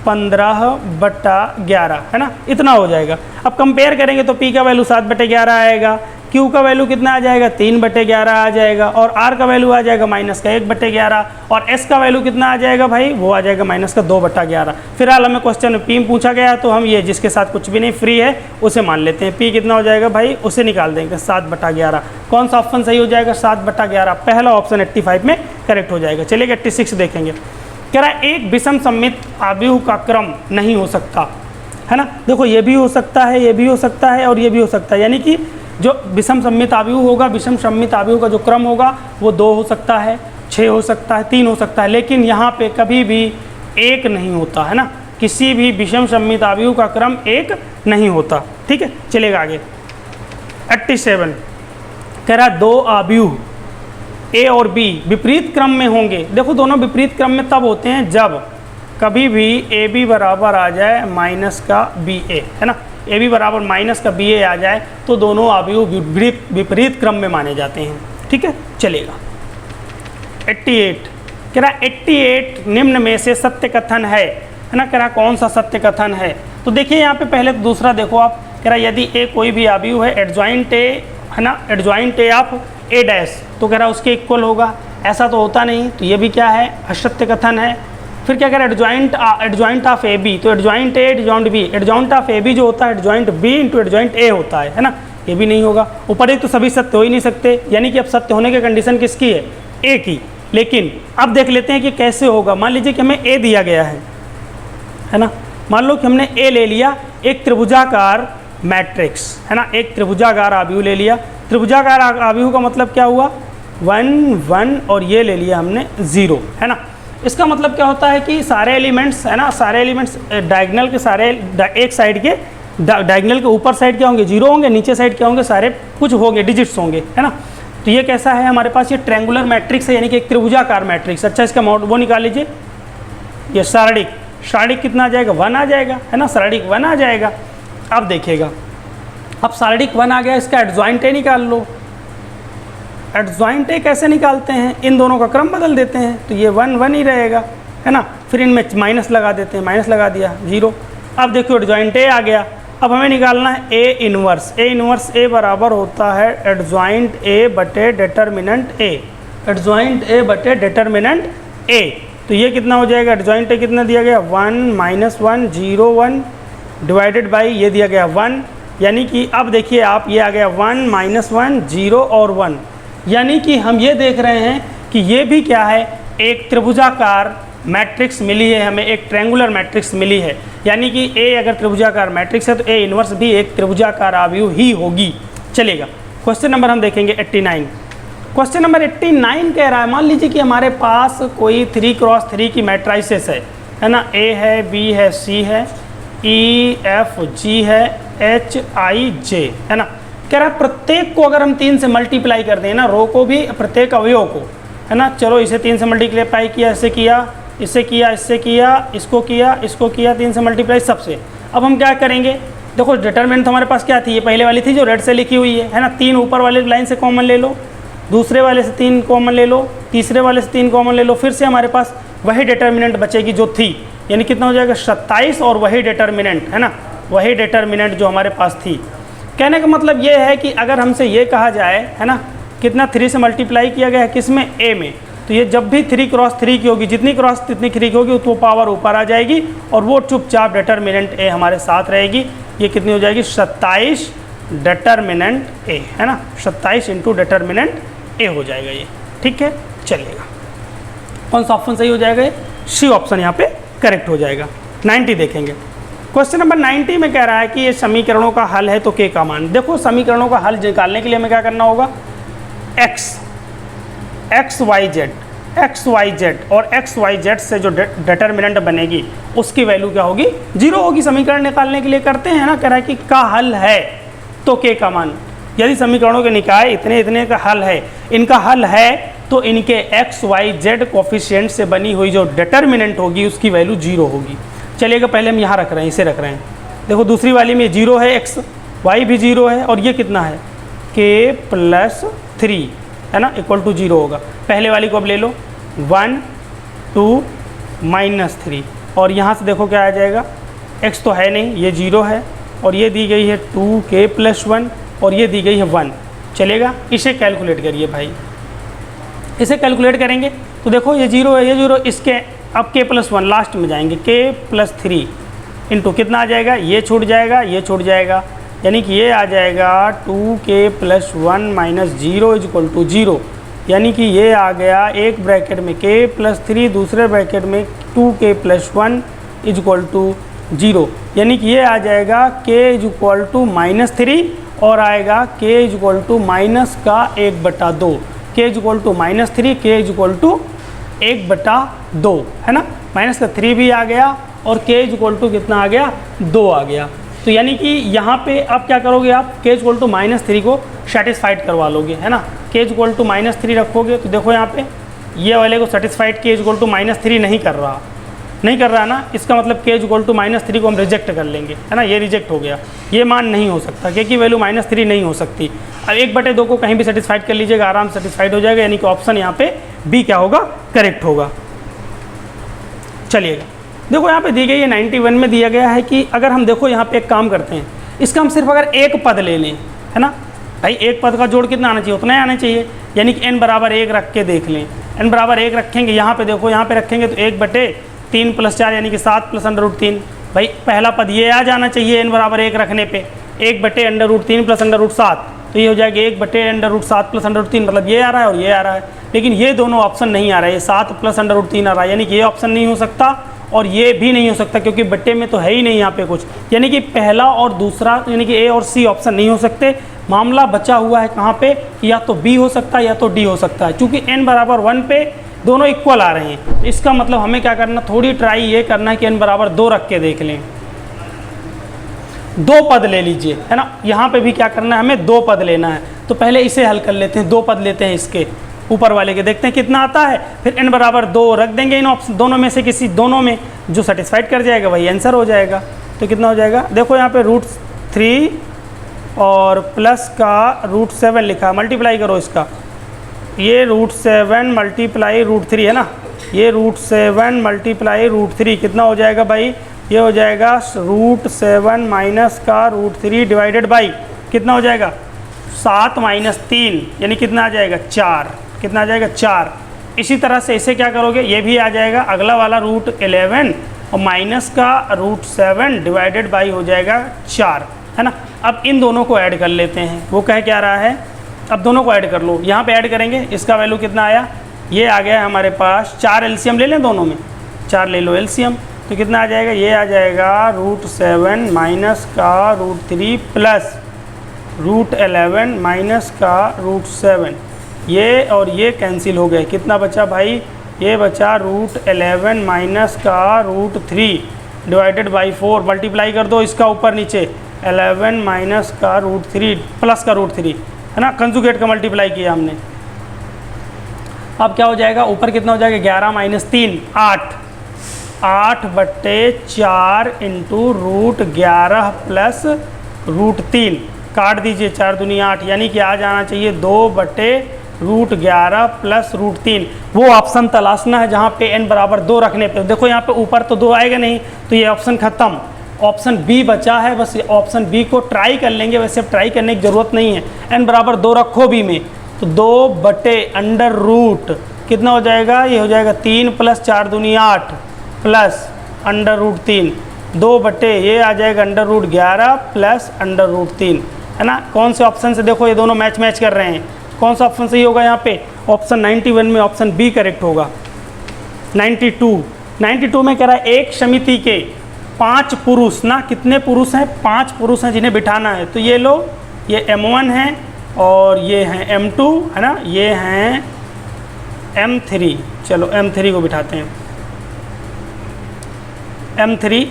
15 बट्टा 11, है ना, इतना हो जाएगा। अब कंपेयर करेंगे तो p का वैल्यू 7/11 आएगा, q का वैल्यू कितना आ जाएगा 3/11 आ जाएगा, और r का वैल्यू आ जाएगा माइनस का 1/11, और s का वैल्यू कितना आ जाएगा भाई, वो आ जाएगा माइनस का 2/11। फिलहाल हमें क्वेश्चन में p पूछा गया है तो हम ये जिसके साथ कुछ भी नहीं फ्री है उसे मान लेते हैं, p कितना हो जाएगा भाई, उसे निकाल देंगे 7/11। कौन सा ऑप्शन सही हो जाएगा, 7/11, पहला ऑप्शन 85 में करेक्ट हो जाएगा। चलिए 86 देखेंगे, कह रहा है एक विषम सममित आव्यूह का क्रम नहीं हो सकता, है ना। देखो ये भी हो सकता है, ये भी हो सकता है और ये भी हो सकता है, यानी कि जो विषम सममित आव्यूह होगा, विषम सममित आव्यूह का जो क्रम होगा वो 2 हो सकता है, 6 हो सकता है, 3 हो सकता है, लेकिन यहाँ पे कभी भी 1 नहीं होता, है ना। किसी भी विषम सममित आव्यूह का क्रम 1 नहीं होता, ठीक है। चलेगा आगे 87, कह रहा है 2 आव्यूह ए और बी विपरीत क्रम में होंगे। देखो दोनों विपरीत क्रम में तब होते हैं जब कभी भी ए बी बराबर आ जाए माइनस का बी ए, है ना, ए बी बराबर माइनस का बी ए आ जाए तो दोनों आव्यूह विपरीत क्रम में माने जाते हैं, ठीक है। चलेगा 88, कह रहा 88 निम्न में से सत्य कथन है ना, कह रहा कौन सा सत्य कथन है, तो देखिए यहाँ पे पहले तो दूसरा देखो आप, कह रहा यदि ए कोई भी आव्यूह है एडजॉइंट ए, है ना, adjoint A of A dash, तो कह रहा उसके इक्वल होगा, ऐसा तो होता नहीं, तो ये भी क्या है, असत्य कथन है। फिर क्या कह रहा है एडजॉइंट ऑफ ए बी, तो adjoint A adjoint B, adjoint of A B जो होता है adjoint B into adjoint A होता है ना, ये भी नहीं होगा। ऊपर एक तो सभी सत्य हो ही नहीं सकते, यानी कि अब सत्य होने की कंडीशन किसकी है, ए की। लेकिन अब देख लेते हैं कि कैसे होगा। मान लीजिए कि हमें ए दिया गया है ना, मान लो कि हमने ए ले लिया, एक त्रिभुजाकार मैट्रिक्स, है ना, एक त्रिभुजाकार आव्यूह ले लिया। त्रिभुजाकार आव्यूह का मतलब क्या हुआ, 1 1 और ये ले लिया हमने 0, है ना। इसका मतलब क्या होता है कि सारे एलिमेंट्स, है ना, सारे एलिमेंट्स डायगोनल के सारे एक साइड के डायगोनल के ऊपर साइड क्या होंगे 0 होंगे, नीचे साइड क्या होंगे सारे कुछ होंगे डिजिट्स होंगे, है ना। तो ये कैसा है हमारे पास, ये ट्रायंगुलर मैट्रिक्स है, यानी कि एक त्रिभुजाकार मैट्रिक्स। अच्छा इसका वो निकाल लीजिए, ये सारणिक, सारणिक कितना आ जाएगा 1 आ जाएगा, है ना, सारणिक 1 आ जाएगा। अब देखिएगा, अब सारणिक 1 आ गया, इसका एडजॉइंट ए निकाल लो। एडजॉइंट ए कैसे निकालते हैं, इन दोनों का क्रम बदल देते हैं, तो ये 1 1 ही रहेगा, है ना। फिर इनमें माइनस लगा देते हैं, माइनस लगा दिया 0। अब देखो एडजॉइंट ए आ गया, अब हमें निकालना है ए इनवर्स। ए इनवर्स ए बराबर होता है एडजॉइंट ए बटे डिटर्मिनेंट ए, एडजॉइंट ए बटे डिटर्मिनेंट ए। तो ये कितना हो जाएगा, एडजॉइंट ए कितना दिया गया 1 -1 0 1 डिवाइडेड बाई ये दिया गया 1, यानी कि अब देखिए आप ये आ गया 1 -1 0 और 1, यानी कि हम ये देख रहे हैं कि ये भी क्या है, एक त्रिभुजाकार मैट्रिक्स मिली है हमें, एक ट्रायंगुलर मैट्रिक्स मिली है, यानी कि ए अगर त्रिभुजाकार मैट्रिक्स है तो ए इनवर्स भी एक त्रिभुजाकार आव्यूह ही होगी। चलेगा क्वेश्चन नंबर हम देखेंगे 89। क्वेश्चन नंबर 89 कह रहा है, मान लीजिए कि हमारे पास कोई 3x3 की मैट्राइसिस है ना, ए है, बी है, सी है, ई एफ जी है, एच आई जे, है ना। कह रहा है प्रत्येक को अगर हम 3 से मल्टीप्लाई कर दें ना, रो को भी प्रत्येक अवयव को, है ना, चलो इसे 3 से मल्टीप्लाई किया, इससे किया, इससे किया, इससे किया, इसको किया, इसको किया, 3 से मल्टीप्लाई सबसे। अब हम क्या करेंगे, देखो डिटरमिनेंट तो हमारे पास क्या थी, ये पहले वाली थी जो रेड से लिखी हुई है ना, 3 ऊपर वाले लाइन से कॉमन ले लो, दूसरे वाले से 3 कॉमन ले लो, तीसरे वाले से 3 कॉमन ले लो, फिर से हमारे पास वही डिटरमिनेंट बचेगी जो थी, यानी कितना हो जाएगा 27 और वही डिटरमिनेंट, है ना, वही डिटरमिनेंट जो हमारे पास थी। कहने का मतलब ये है कि अगर हमसे ये कहा जाए, है ना, कितना 3 से मल्टीप्लाई किया गया है किसमें, ए में, तो ये जब भी 3 क्रॉस 3 की होगी, जितनी क्रॉस जितनी 3 की होगी तो पावर ऊपर आ जाएगी और वो चुपचाप डिटर्मिनेंट ए हमारे साथ रहेगी। ये कितनी हो जाएगी, 27 डिटर्मिनेंट ए, है ना, 27 इंटू डिटर्मिनेंट ए हो जाएगा ये। ठीक है, चलिएगा, कौन सा ऑप्शन सही हो जाएगा, ये सी ऑप्शन यहाँ पे करेक्ट हो जाएगा। 90 देखेंगे, क्वेश्चन नंबर 90 में कह रहा है कि ये समीकरणों का हल है तो के का मान। देखो समीकरणों का हल निकालने के लिए हमें क्या करना होगा, एक्स वाई जेड और एक्स वाई जेड से जो डिटर्मिनेंट बनेगी उसकी वैल्यू क्या होगी, 0 होगी। समीकरण निकालने के लिए करते हैं ना, कह रहा है कि का हल है तो के का मान। यदि समीकरणों के निकाय इतने इतने का हल है, इनका हल है तो इनके एक्स वाई जेड कोफिशिएंट से बनी हुई जो डिटर्मिनेंट होगी उसकी वैल्यू 0 होगी। चलिएगा, पहले हम यहाँ रख रहे हैं, इसे रख रहे हैं। देखो दूसरी वाली में 0 है, एक्स वाई भी 0 है और ये कितना है, के प्लस 3, है ना, इक्वल टू 0 होगा। पहले वाली को अब ले लो, 1 2 -3 और यहाँ से देखो क्या आ जाएगा, x तो है नहीं, ये 0 है और ये दी गई है 2k + 1 और ये दी गई है 1। चलेगा, इसे कैलकुलेट करिए भाई, इसे कैलकुलेट करेंगे तो देखो ये 0 है, ये 0, इसके अब k + 1 लास्ट में जाएंगे, k + 3 इंटू कितना आ जाएगा, ये छूट जाएगा, ये छूट जाएगा, यानी कि ये आ जाएगा 2k + 1 - 0 = 0। यानी कि ये आ गया एक ब्रैकेट में k + 3, दूसरे ब्रैकेट में 2k + 1 = 0। यानी कि ये आ जाएगा k = -3 और आएगा k = -1/2, k = -3, k = 1/2, है ना, -3 भी आ गया और k = कितना आ गया, 2 आ गया। तो यानी कि यहाँ पे आप क्या करोगे, आप k = -3 को सेटिस्फाइड करवा लोगे, है ना, k = -3 रखोगे तो देखो यहाँ पे ये वाले को सेटिस्फाइड k = -3 नहीं कर रहा ना, इसका मतलब k = -3 को हम रिजेक्ट कर लेंगे, है ना, ये रिजेक्ट हो गया, ये मान नहीं हो सकता, k की वैल्यू -3 नहीं हो सकती। अब 1/2 को कहीं भी सेटिस्फाइड कर लीजिएगा, आराम से सेटिस्फाइड हो जाएगा, यानी कि ऑप्शन यहाँ पे बी क्या होगा, करेक्ट होगा। चलिएगा, देखो यहाँ पे दी गई है 91 में दिया गया है कि अगर हम देखो यहाँ पे एक काम करते हैं, इसका हम सिर्फ अगर एक पद ले लें, है ना भाई, एक पद का जोड़ कितना आना चाहिए, उतना ही आना चाहिए, यानी कि n = 1 रख के देख लें। n = 1 रखेंगे, यहाँ पे देखो, यहाँ पे रखेंगे तो 1/3 + 4 यानी कि 7 + √3। भाई पहला पद ये आ जाना चाहिए n = 1 रखने पे, 1/√3 + √7, तो ये हो जाएगा 1/√7 + √3, मतलब ये आ रहा है और ये आ रहा है। लेकिन ये दोनों ऑप्शन नहीं आ रहा है, ये 7 + √3 आ रहा है, यानी कि ये ऑप्शन नहीं हो सकता और ये भी नहीं हो सकता, क्योंकि बट्टे में तो है ही नहीं यहाँ पे कुछ, यानी कि पहला और दूसरा यानी कि ए और सी ऑप्शन नहीं हो सकते। मामला बचा हुआ है कहाँ पे, या तो बी हो सकता है या तो डी हो सकता है। चूँकि n = 1 पे दोनों इक्वल आ रहे हैं, इसका मतलब हमें क्या करना, थोड़ी ट्राई ये करना है कि n = 2 रख के देख लें, 2 पद ले लीजिए, है ना, यहाँ पे भी क्या करना है, हमें 2 पद लेना है। तो पहले इसे हल कर लेते हैं, 2 पद लेते हैं इसके ऊपर वाले के, देखते हैं कितना आता है, फिर n = 2 रख देंगे इन ऑप्शन दोनों में से किसी दोनों में, जो सेटिस्फाइड कर जाएगा वही आंसर हो जाएगा। तो कितना हो जाएगा, देखो यहाँ पे √3 और प्लस का √7 लिखा, मल्टीप्लाई करो इसका, ये √7 × √3 है ना, ये √7 × √3 कितना हो जाएगा भाई, ये हो जाएगा √7 - का √3 डिवाइडेड बाई कितना हो जाएगा, 7 - 3 यानी कितना आ जाएगा, 4, कितना आ जाएगा, 4। इसी तरह से इसे क्या करोगे, ये भी आ जाएगा, अगला वाला √11 और माइनस का √7 डिवाइडेड बाई हो जाएगा 4, है ना। अब इन दोनों को ऐड कर लेते हैं, वो कह क्या रहा है, अब दोनों को ऐड कर लो, यहाँ पे ऐड करेंगे, इसका वैल्यू कितना आया, ये आ गया हमारे पास 4, एलसीएम ले लें दोनों में, 4 ले लो एलसीएम, तो कितना आ जाएगा, ये आ जाएगा √7 माइनस का √3 प्लस √11 माइनस का √7, ये और ये कैंसिल हो गए, कितना बचा भाई, ये बचा √11 माइनस का √3 डिवाइडेड बाई 4, मल्टीप्लाई कर दो इसका ऊपर नीचे, 11 माइनस का √3 प्लस का √3, है ना, कंजुगेट का मल्टीप्लाई किया हमने। अब क्या हो जाएगा, ऊपर कितना हो जाएगा, 11 - 3 8, 8/4 इंटू √11 प्लस √3, काट दीजिए, 4 दूनी 8, यानी कि आ जाना चाहिए 2/√11 प्लस √3। वो ऑप्शन तलाशना है जहाँ पे n = 2 रखने पे, देखो यहाँ पे ऊपर तो 2 आएगा नहीं, तो ये ऑप्शन ख़त्म, ऑप्शन बी बचा है, बस ऑप्शन बी को ट्राई कर लेंगे। वैसे अब ट्राई करने की ज़रूरत नहीं है। n बराबर 2 रखो बी में, तो 2 बटे अंडर रूट कितना हो जाएगा, ये हो जाएगा 3 प्लस 4 दूनी 8 प्लस अंडर रूट 3, 2 बटे ये आ जाएगा under root 11 plus under root 3, है ना। कौन से ऑप्शन से, देखो ये दोनों मैच कर रहे हैं, कौन सा ऑप्शन सही होगा यहाँ पे, ऑप्शन 91 में ऑप्शन बी करेक्ट होगा। 92 में कह रहा है एक समिति के 5 पुरुष ना, कितने पुरुष हैं, 5 पुरुष हैं जिन्हें बिठाना है। तो ये लो, ये M1 है और ये हैं M2, है ना, ये हैं M3। चलो M3 को बिठाते हैं, M3,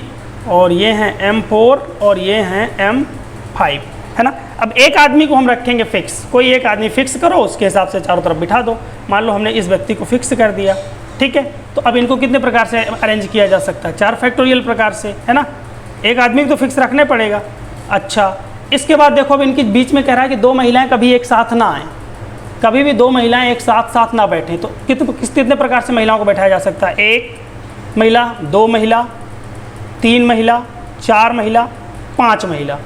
और ये हैं M4 और ये हैं M5, है ना। अब एक आदमी को हम रखेंगे फिक्स, कोई एक आदमी फिक्स करो, उसके हिसाब से चारों तरफ बिठा दो। मान लो हमने इस व्यक्ति को फिक्स कर दिया, ठीक है। तो अब इनको कितने प्रकार से अरेंज किया जा सकता है, 4 फैक्टोरियल प्रकार से, है ना। एक आदमी को तो फिक्स रखने पड़ेगा। अच्छा, इसके बाद देखो अब इनके बीच में कह रहा है कि 2 महिलाएं कभी एक साथ ना आएँ, कभी भी 2 महिलाएं एक साथ ना बैठें। तो कितने प्रकार से महिलाओं को बैठाया जा सकता है, 1 महिला, 2 महिला, 3 महिला, 4 महिला, 5 महिला।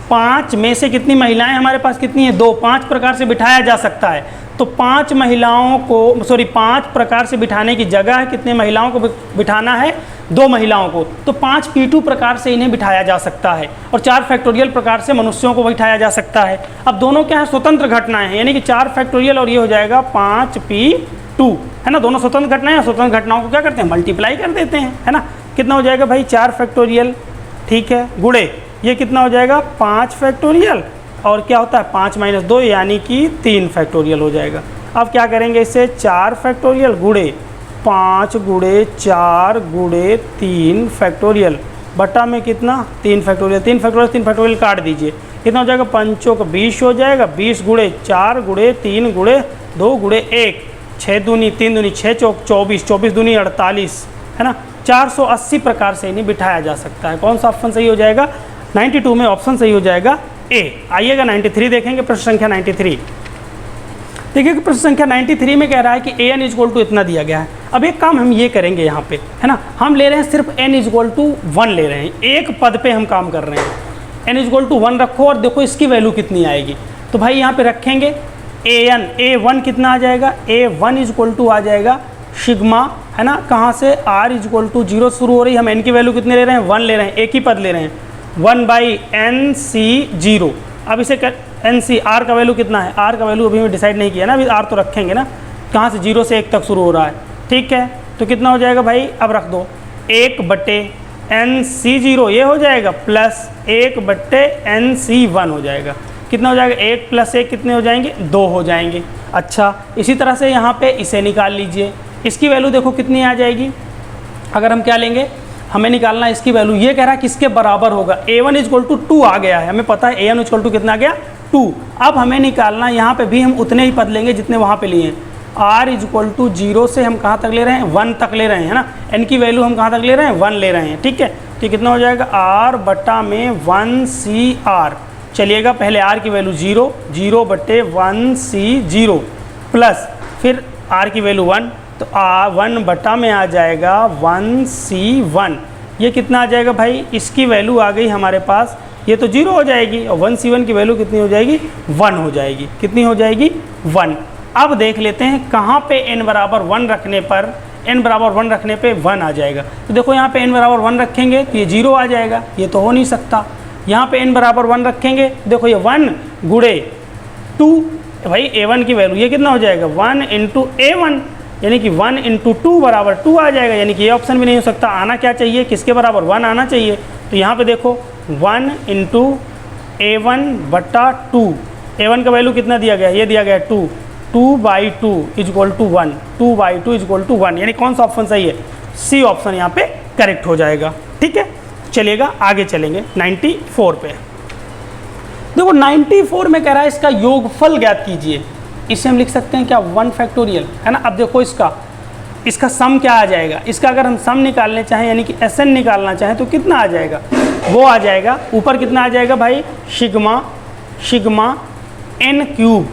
5 में से कितनी महिलाएं हमारे पास कितनी है, 2, 5 प्रकार से बिठाया जा सकता है। तो 5 महिलाओं को, सॉरी 5 प्रकार से बिठाने की जगह है, कितने महिलाओं को बिठाना है, 2 महिलाओं को। तो 5 P2 प्रकार से इन्हें बिठाया जा सकता है, और 4 फैक्टोरियल प्रकार से मनुष्यों को बिठाया जा सकता है। अब दोनों क्या है, स्वतंत्र घटनाएं हैं, यानी कि 4 फैक्टोरियल और ये हो जाएगा 5 P2, है ना। दोनों स्वतंत्र घटनाएं, स्वतंत्र घटनाओं को क्या करते हैं, मल्टीप्लाई कर देते हैं, है ना। कितना हो जाएगा भाई, 4 फैक्टोरियल, ठीक है, गुणे ये कितना हो जाएगा, 5 फैक्टोरियल, और क्या होता है 5 - 2 यानी कि 3 फैक्टोरियल हो जाएगा। अब क्या करेंगे इसे, 4 फैक्टोरियल गुणे 5 गुणे 4 गुणे 3 फैक्टोरियल बटा में कितना, 3 फैक्टोरियल, 3 फैक्टोरियल काट दीजिए, कितना हो जाएगा, 5 का 20 हो जाएगा, 20 गुणे 4 गुणे 3 गुणे 2 गुणे 1, 6 दूनी 3 दूनी 6 चौक 24, 24 दूनी 48, है ना। 480 प्रकार से इन्हें बिठाया जा सकता है। कौन सा ऑप्शन सही हो जाएगा, 92 में ऑप्शन सही हो जाएगा ए। आइएगा 93 देखेंगे, प्रश्न संख्या 93। देखिए कि प्रश्न संख्या 93 में कह रहा है कि an = इतना दिया गया है। अब एक काम हम ये करेंगे यहाँ पे, है ना, हम ले रहे हैं सिर्फ n = 1 ले रहे हैं, एक पद पे हम काम कर रहे हैं। n = 1 रखो और देखो इसकी वैल्यू कितनी आएगी। तो भाई यहाँ पे रखेंगे a1 कितना आ जाएगा, a1 = आ जाएगा सिग्मा, है ना, कहाँ से, r = 0 शुरू हो रही है, हम n की वैल्यू कितने ले रहे हैं, 1 ले रहे हैं, एक ही पद ले रहे हैं, 1/NC0। अब इसे NC, r का वैल्यू कितना है, r का वैल्यू अभी मैं डिसाइड नहीं किया ना, अभी r तो रखेंगे ना, कहाँ से 0 से 1 तक शुरू हो रहा है, ठीक है। तो कितना हो जाएगा भाई, अब रख दो 1/NC0 ये हो जाएगा, प्लस 1/NC1 हो जाएगा। कितना हो जाएगा, 1 + 1 कितने हो जाएंगे, 2 हो जाएंगे। अच्छा, इसी तरह से यहाँ पे इसे निकाल लीजिए, इसकी वैल्यू देखो कितनी आ जाएगी। अगर हम क्या लेंगे, हमें निकालना है इसकी वैल्यू, ये कह रहा है किसके बराबर होगा, a1 = 2 आ गया है, हमें पता है a1 = कितना आ गया, 2। अब हमें निकालना, यहाँ पे भी हम उतने ही पद लेंगे जितने वहाँ पे लिए हैं। r = 0 से हम कहाँ तक ले रहे हैं, 1 तक ले रहे हैं, है ना। n की वैल्यू हम कहाँ तक ले रहे हैं, 1 ले रहे हैं, ठीक है। तो कितना हो जाएगा, r बटा में 1CR, चलिएगा पहले r की वैल्यू 0, 0/1C0 प्लस फिर r की वैल्यू 1, तो 1 बटा में आ जाएगा 1C1। ये कितना आ जाएगा भाई, इसकी वैल्यू आ गई हमारे पास, ये तो 0 हो जाएगी, और 1C1 की वैल्यू कितनी हो जाएगी, 1 हो जाएगी। कितनी हो जाएगी, 1। अब देख लेते हैं कहाँ पे n बराबर 1 रखने पर, n बराबर 1 रखने पे 1 आ जाएगा। तो देखो यहाँ पे n बराबर 1 रखेंगे तो ये 0 आ जाएगा, ये तो हो नहीं सकता। यहाँ पे n बराबर 1 रखेंगे, देखो ये 1 गुणे 2, भाई a1 की वैल्यू ये कितना हो जाएगा, 1 × a1, यानी कि 1 × 2 = 2 आ जाएगा, यानी कि ये ऑप्शन भी नहीं हो सकता। आना क्या चाहिए, किसके बराबर, 1 आना चाहिए। तो यहाँ पे देखो 1 × a1/2, a1 का वैल्यू कितना दिया गया, ये दिया गया 2, 2/2 = 1, 2/2 = 1, यानी कौन सा ऑप्शन सही है, सी ऑप्शन यहाँ पे करेक्ट हो जाएगा, ठीक है। चलिएगा आगे चलेंगे 94 पे। देखो 94 में कह रहा है इसका योगफल ज्ञात कीजिए। इसे हम लिख सकते हैं क्या, 1 फैक्टोरियल, है ना। अब देखो इसका सम क्या आ जाएगा, इसका अगर हम सम निकालने चाहें यानी कि SN निकालना चाहें तो कितना आ जाएगा, वो आ जाएगा, ऊपर कितना आ जाएगा भाई, सिग्मा n³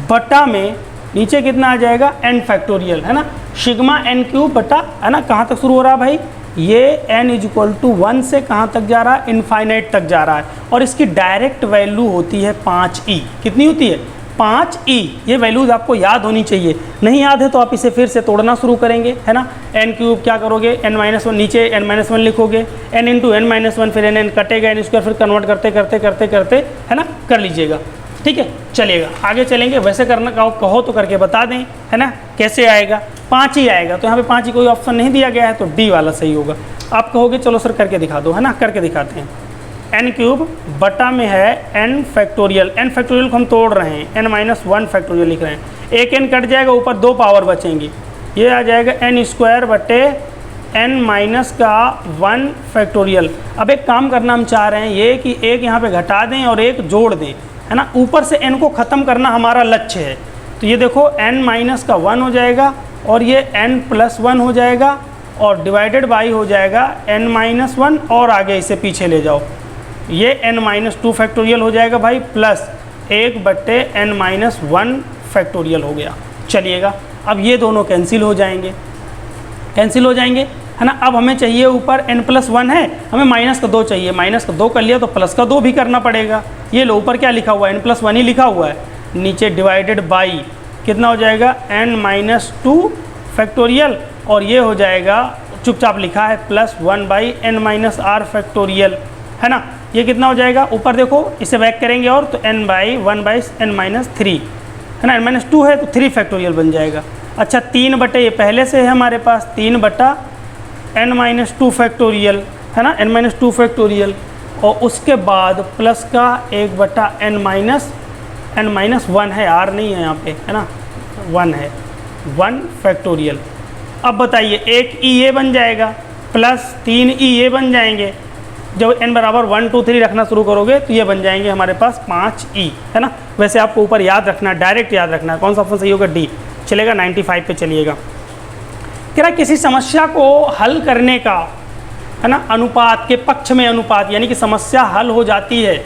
बटा में नीचे कितना आ जाएगा, n फैक्टोरियल, है ना। सिग्मा n³ बटा, है ना, कहाँ तक शुरू हो रहा है भाई, ये n इक्वल टू 1 से कहाँ तक जा रहा है, इनफाइनाइट तक जा रहा है, और इसकी डायरेक्ट वैल्यू होती है 5e। कितनी होती है, 5e। ये वैल्यूज़ आपको याद होनी चाहिए, नहीं याद है तो आप इसे फिर से तोड़ना शुरू करेंगे, है ना। n क्यूब क्या करोगे, n-1 नीचे n-1 लिखोगे, n इंटू n-1 फिर n कटेगा, n स्क्वायर फिर कन्वर्ट करते करते करते करते, है ना, कर लीजिएगा। ठीक है, चलिएगा आगे चलेंगे। वैसे करना कहो तो करके बता दें, है ना, कैसे आएगा, 5 ही आएगा। तो यहाँ पे 5 ही कोई ऑप्शन नहीं दिया गया है, तो डी वाला सही होगा। आप कहोगे चलो सर करके दिखा दो, है ना, करके दिखाते हैं। n क्यूब बटा में है n फैक्टोरियल, n फैक्टोरियल को हम तोड़ रहे हैं, n-1 फैक्टोरियल लिख रहे हैं। एक n कट जाएगा, ऊपर 2 पावर बचेंगी, ये आ जाएगा n स्क्वायर बटे n-1 फैक्टोरियल। अब एक काम करना हम चाह रहे हैं ये कि एक यहाँ पे घटा दें और एक जोड़ दें, है ना, ऊपर से n को ख़त्म करना हमारा लक्ष्य है। तो ये देखो n-1 हो जाएगा और ये n+1 हो जाएगा और डिवाइडेड बाई हो जाएगा n-1 और आगे इसे पीछे ले जाओ, ये n-2 फैक्टोरियल हो जाएगा भाई, प्लस 1 बट्टे n-1 फैक्टोरियल हो गया। चलिएगा अब ये दोनों कैंसिल हो जाएंगे, कैंसिल हो जाएंगे, है ना। अब हमें चाहिए ऊपर n+1 है, हमें -2 चाहिए, -2 कर लिया तो +2 भी करना पड़ेगा। ये लो ऊपर क्या लिखा हुआ है, n+1 ही लिखा हुआ है, नीचे डिवाइडेड बाई कितना हो जाएगा n-2 फैक्टोरियल, और ये हो जाएगा चुपचाप लिखा है +1/n-r फैक्टोरियल, है ना। ये कितना हो जाएगा, ऊपर देखो इसे बैक करेंगे और तो n/1/n-3, है ना, n-2 है तो 3 फैक्टोरियल बन जाएगा। अच्छा 3 बटे ये पहले से है हमारे पास, 3 बटा n-2 फैक्टोरियल, है ना, n-2 फैक्टोरियल, और उसके बाद प्लस का 1 बटा n-1 है, r नहीं है यहाँ पे, है ना, 1 है, 1 फैक्टोरियल। अब बताइए एक e ये बन जाएगा प्लस 3 e ये बन जाएंगे। जब n बराबर 1 2 3 रखना शुरू करोगे तो ये बन जाएंगे हमारे पास 5e, है ना। वैसे आपको ऊपर याद रखना, डायरेक्ट याद रखना है, कौन सा ऑप्शन सही होगा, डी। चलेगा 95 पे चलिएगा। कह रहा किसी समस्या को हल करने का, है ना, अनुपात के पक्ष में अनुपात, यानी कि समस्या हल हो जाती है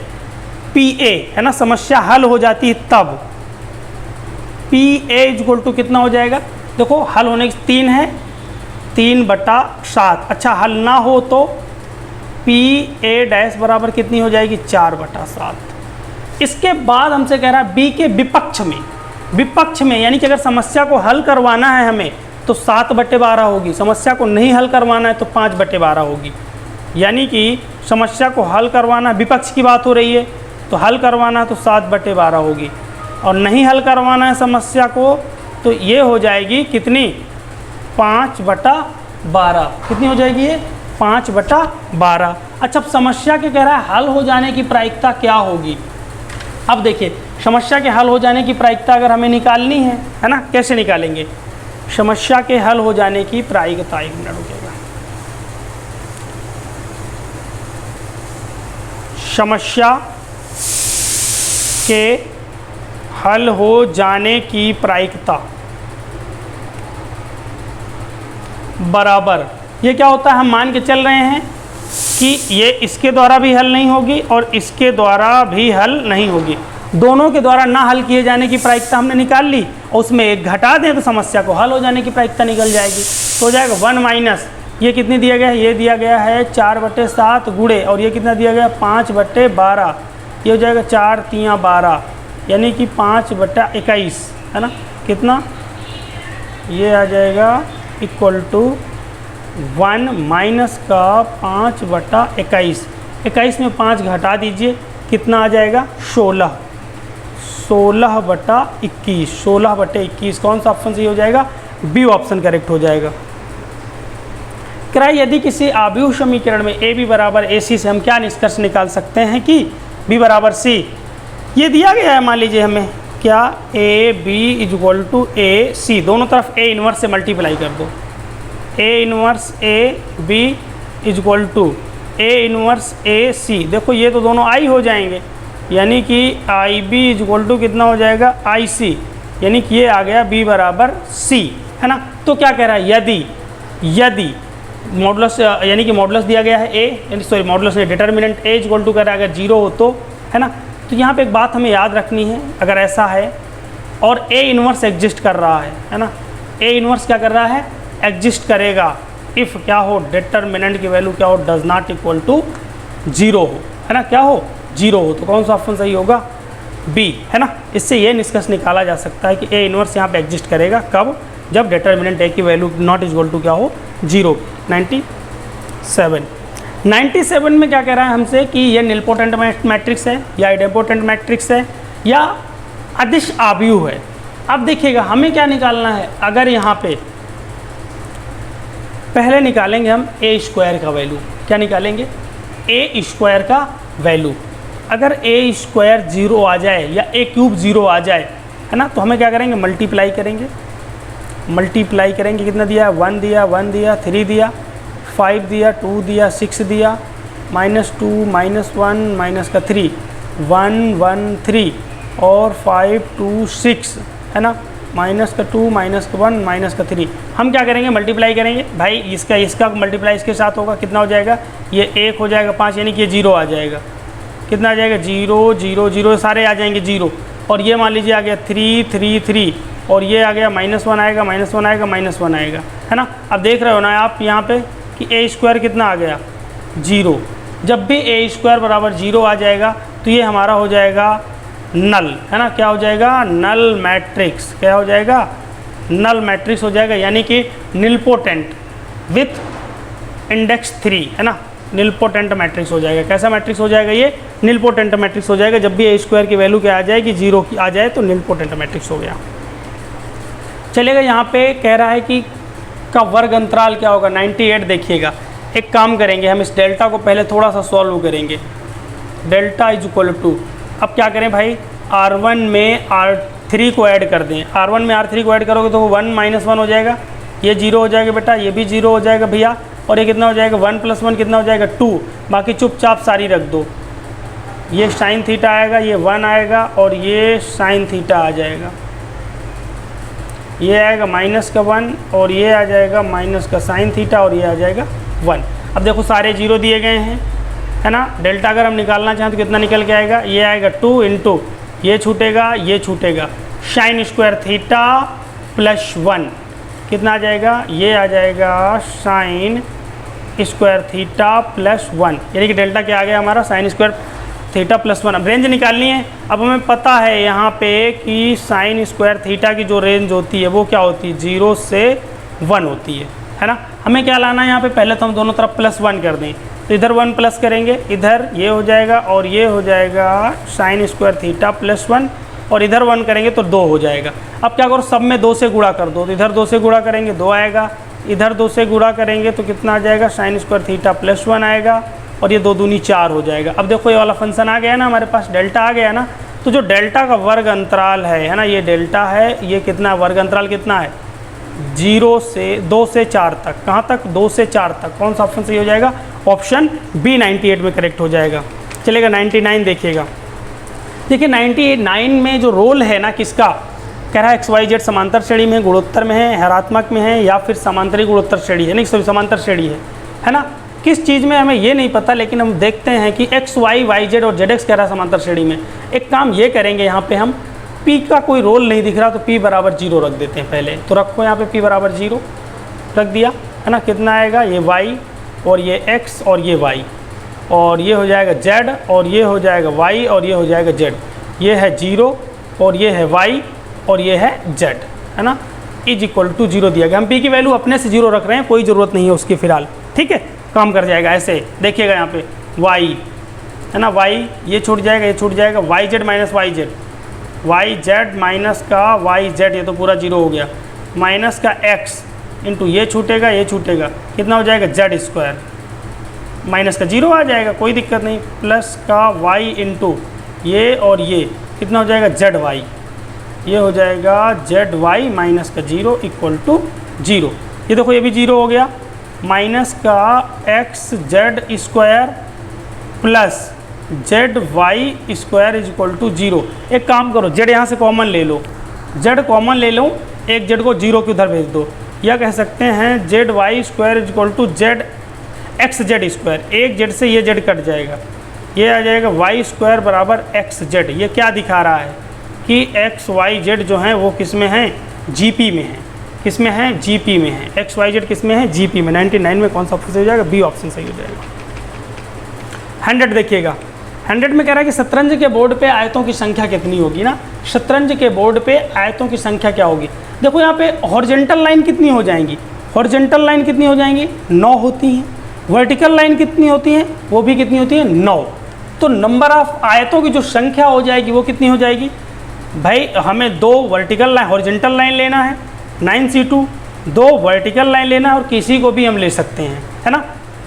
PA, है ना, समस्या हल हो जाती है तब PA इक्वल टू कितना हो जाएगा, देखो हल होने की 3 है, 3/7। अच्छा हल ना हो तो PA डैश बराबर कितनी हो जाएगी, 4/7। इसके बाद हमसे कह रहा है B के विपक्ष में, विपक्ष में यानी कि अगर समस्या को हल करवाना है हमें तो 7/12 होगी, समस्या को नहीं हल करवाना है तो 5/12 होगी। यानी कि समस्या को हल करवाना, विपक्ष की बात हो रही है, तो हल करवाना है तो 7/12 होगी, और नहीं हल करवाना है समस्या को तो ये हो जाएगी कितनी, 5/12। कितनी हो जाएगी ये, 5/12। अच्छा अब समस्या के कह रहा है हल हो जाने की प्रायिकता क्या होगी। अब देखिए समस्या के हल हो जाने की प्रायिकता अगर हमें निकालनी है ना, कैसे निकालेंगे, समस्या के हल हो जाने की प्रायिकता, 1 मिनट रुकेगा, समस्या के हल हो जाने की प्रायिकता बराबर, ये क्या होता है, हम मान के चल रहे हैं कि ये इसके द्वारा भी हल नहीं होगी और इसके द्वारा भी हल नहीं होगी, दोनों के द्वारा ना हल किए जाने की प्रायिकता हमने निकाल ली, और उसमें एक घटा दें तो समस्या को हल हो जाने की प्रायिकता निकल जाएगी। तो हो जाएगा 1 माइनस ये कितनी दिया गया है, ये दिया गया है 4/7 गुणे, और ये कितना दिया गया 5/12, ये हो जाएगा 4 3 12, यानी कि 5/21, है ना, कितना, ये आ जाएगा इक्वल टू 1 माइनस का 5/21, 21 में 5 घटा दीजिए, कितना आ जाएगा 16, 16/21, 16/21। कौन सा ऑप्शन सही हो जाएगा, बी ऑप्शन करेक्ट हो जाएगा। यदि किसी आव्यूह समीकरण में ए बी बराबर AC से हम क्या निष्कर्ष निकाल सकते हैं कि B बराबर C, ये दिया गया है, मान लीजिए हमें क्या AB इक्वल टू AC, दोनों तरफ A इन्वर्स से मल्टीप्लाई कर दो, A inverse AB equal to A inverse AC, देखो ये तो दोनों I हो जाएंगे, यानी कि IB इक्वल टू कितना हो जाएगा IC, यानी कि ये आ गया B बराबर C, है ना। तो क्या कह रहा है, यदि मॉडुलस, यानी कि मॉडुलस दिया गया है A, सॉरी मॉडुलस नहीं, डिटर्मिनेंट A इक्वल टू कर रहा है अगर 0 हो तो, है ना। तो यहाँ पे एक बात हमें याद रखनी है, अगर ऐसा है और A इन्वर्स एग्जिस्ट कर रहा है ना, A इन्वर्स क्या कर रहा है, एग्जिस्ट करेगा, इफ़ क्या हो, डिटर्मिनेंट की वैल्यू क्या हो, डज नॉट इक्वल टू 0 हो, है ना, क्या हो 0 हो। तो कौन सा ऑप्शन सही होगा, बी, है ना। इससे ये निष्कर्ष निकाला जा सकता है कि ए इनवर्स यहाँ पे एग्जिस्ट करेगा, कब, जब डिटर्मिनेंट ए की वैल्यू नॉट इक्वल टू क्या हो 0। 97 में क्या कह रहा है हमसे कि ये निलपोटेंट मैट्रिक्स है या आइडेम्पोटेंट मैट्रिक्स है या अदिश आव्यूह है। अब देखिएगा हमें क्या निकालना है, अगर यहाँ पे पहले निकालेंगे हम ए स्क्वायर का वैल्यू, क्या निकालेंगे, ए स्क्वायर का वैल्यू। अगर ए स्क्वायर 0 आ जाए या ए क्यूब 0 आ जाए, है ना, तो हमें क्या करेंगे, मल्टीप्लाई करेंगे, कितना दिया, 1 दिया, 1 दिया, 3 दिया, 5 दिया, 2 दिया, 6 दिया, -2 -1 माइनस का 3, 1 1 3 और 5 2 6, है ना, -2 -1 -3। हम क्या करेंगे, मल्टीप्लाई करेंगे भाई, इसका मल्टीप्लाई इसके साथ होगा, कितना हो जाएगा, ये 1 हो जाएगा 5, यानी कि ये 0 आ जाएगा, कितना आ जाएगा, 0 0 0 सारे आ जाएंगे 0, और ये मान लीजिए आ गया 3 3 3, और ये आ गया -1 आएगा, -1 आएगा, -1 आएगा, है ना। अब देख रहे हो ना आप यहाँ पे कि ए स्क्वायर कितना आ गया, 0। जब भी ए स्क्वायर बराबर 0 आ जाएगा तो ये हमारा हो जाएगा नल, है ना, क्या हो जाएगा, नल मैट्रिक्स, क्या हो जाएगा, नल मैट्रिक्स हो जाएगा, यानी कि निलपोटेंट विथ इंडेक्स 3, है ना, निलपोटेंट मैट्रिक्स हो जाएगा। कैसा मैट्रिक्स हो जाएगा, ये निलपोटेंट मैट्रिक्स हो जाएगा। जब भी ए स्क्वायर की वैल्यू क्या आ जाएगी, 0 की आ जाए तो निलपोटेंट मैट्रिक्स हो गया। चलेगा, यहाँ पे कह रहा है कि का वर्ग अंतराल क्या होगा, 98। देखिएगा, एक काम करेंगे, हम इस डेल्टा को पहले थोड़ा सा सॉल्व करेंगे। डेल्टा इज इक्वल टू, अब क्या करें भाई, R1 में R3 को ऐड कर दें। R1 में R3 को ऐड करोगे तो 1 -1 हो जाएगा, ये 0 हो जाएगा बेटा, ये भी 0 हो जाएगा भैया, और ये कितना हो जाएगा, 1 + 1 कितना हो जाएगा, 2। बाकी चुपचाप सारी रख दो, ये साइन थीटा आएगा, ये 1 आएगा, और ये साइन थीटा आ जाएगा, ये आएगा -1, और ये आ जाएगा माइनस का साइन थीटा, और ये आ जाएगा 1। अब देखो सारे 0 दिए गए हैं, है ना। डेल्टा अगर हम निकालना चाहें तो कितना निकल के आएगा, ये आएगा 2 इंटू ये छूटेगा, ये छूटेगा, साइन स्क्वायर थीटा +1 कितना आ जाएगा, ये आ जाएगा साइन स्क्वायर थीटा +1, यानी कि डेल्टा क्या आ गया हमारा, साइन स्क्वायर थीटा +1। अब रेंज निकालनी है। अब हमें पता है यहाँ पे कि साइन स्क्वायर थीटा की जो रेंज होती है वो क्या होती है, 0 से 1 होती है ना। हमें क्या लाना है यहाँ पे, पहले तो हम दोनों तरफ +1 कर दें, तो इधर 1 प्लस करेंगे, इधर ये हो जाएगा, और ये हो जाएगा साइन स्क्वायर थीटा +1, और इधर 1 करेंगे तो 2 हो जाएगा। अब क्या करो, सब में 2 से गुणा कर दो, तो इधर 2 से गुणा करेंगे 2 आएगा, इधर 2 से गुणा करेंगे तो कितना आ जाएगा, साइन स्क्वायर थीटा +1 आएगा, और ये 2 दूनी 4 हो जाएगा। अब देखो ये वाला फंक्शन आ गया ना, हमारे पास डेल्टा आ गया ना, तो जो डेल्टा का वर्ग अंतराल है ना, ये डेल्टा है, ये कितना वर्ग अंतराल कितना है, 2 से 4 तक। कहाँ तक, 2 से 4 तक। कौन सा ऑप्शन सही हो जाएगा, ऑप्शन बी 98 में करेक्ट हो जाएगा। चलेगा 99 देखिएगा, देखिए 99 में जो रोल है ना किसका, कह रहा है XYZ समांतर श्रेणी में, गुणोत्तर में है, हरात्मक में है, या फिर समांतरी गुणोत्तर श्रेणी है, नहीं सॉरी समांतर श्रेणी है ना। किस चीज़ में हमें ये नहीं पता, लेकिन हम देखते हैं कि X Y Y Z और ZX कह रहा है समांतर श्रेणी में। एक काम ये करेंगे, यहाँ पे हम P का कोई रोल नहीं दिख रहा तो P = 0 रख देते हैं पहले। तो रखो यहाँ पे P = 0 रख दिया, है ना। कितना आएगा, ये Y और ये X और ये Y, और ये हो जाएगा Z, और ये हो जाएगा Y, और ये हो जाएगा Z। ये है 0 और ये है Y और ये है Z, है ना, = 0 दिया गया। हम P की वैल्यू अपने से 0 रख रहे हैं, कोई ज़रूरत नहीं है उसकी फ़िलहाल, ठीक है, काम कर जाएगा ऐसे। देखिएगा यहाँ पे Y, है ना, Y ये छूट जाएगा, ये छूट जाएगा, YZ - YZ, YZ माइनस का YZ, ये तो पूरा 0 हो गया, माइनस का X इंटू ये छूटेगा, ये छूटेगा, कितना हो जाएगा, Z², माइनस का 0 आ जाएगा, कोई दिक्कत नहीं, प्लस का Y इंटू ये और ये कितना हो जाएगा, ZY, ये हो जाएगा ZY माइनस का 0 = 0। ये देखो ये भी 0 हो गया, माइनस का XZ² प्लस ZY² = 0। एक काम करो, Z यहाँ से कॉमन ले लो, Z कॉमन ले लो, एक Z को 0 के उधर भेज दो, या कह सकते हैं ZY² = ZXZ²। एक Z से ये Z कट जाएगा, ये आ जाएगा Y² = XZ। ये क्या दिखा रहा है कि XYZ जो हैं वो किस में हैं, GP में हैं, किस में है, जीपी में है। एक्स वाई जेड किस में है, जीपी में। 99 में कौन सा ऑप्शन सही हो जाएगा, बी ऑप्शन सही हो जाएगा। 100 देखिएगा, 100 में कह रहा है कि शतरंज के बोर्ड पे आयतों की संख्या कितनी होगी ना। शतरंज के बोर्ड पे आयतों की संख्या क्या होगी, देखो यहाँ पे हॉरिजॉन्टल लाइन कितनी हो जाएंगी, हॉरिजॉन्टल लाइन कितनी हो जाएंगी, 9 होती हैं। वर्टिकल लाइन कितनी होती हैं, वो भी कितनी होती है, 9। तो नंबर ऑफ आयतों की जो संख्या हो जाएगी वो कितनी हो जाएगी भाई, हमें 2 वर्टिकल लाइन हॉरिजॉन्टल लाइन लेना है 9c2, 2 वर्टिकल लाइन लेना है, और किसी को भी हम ले सकते हैं, है ना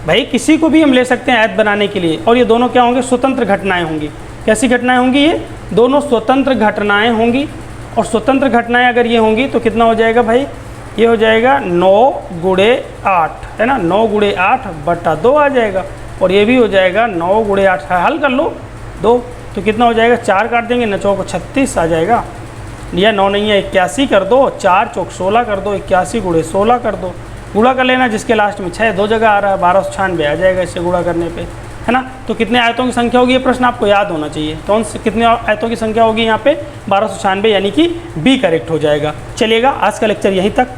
भाई, किसी को भी हम ले सकते हैं आयत बनाने के लिए। और ये दोनों क्या होंगे, स्वतंत्र घटनाएं होंगी। कैसी घटनाएं होंगी, ये दोनों स्वतंत्र घटनाएं होंगी। और स्वतंत्र घटनाएं अगर ये होंगी तो कितना हो जाएगा भाई, ये हो जाएगा 9 गुणे 8, है ना, 9 गुणे 8 बटा 2 आ जाएगा। और ये भी हो जाएगा 9 गुणे 8, हल कर लो 2, तो कितना हो जाएगा, 4 काट देंगे, 9 को 36 आ जाएगा। या 9 नहीं है, 81 कर दो, 4 चौक 16 कर दो, 81 गुणे 16 कर दो, गुणा कर लेना, जिसके लास्ट में 6 2 जगह आ रहा है, 1296 आ जाएगा इससे गुणा करने पे, है ना। तो कितने आयतों की संख्या होगी, ये प्रश्न आपको याद होना चाहिए। कौन से कितने आयतों की संख्या होगी यहाँ पे, 1296, यानी कि बी करेक्ट हो जाएगा। चलिएगा, आज का लेक्चर यहीं तक।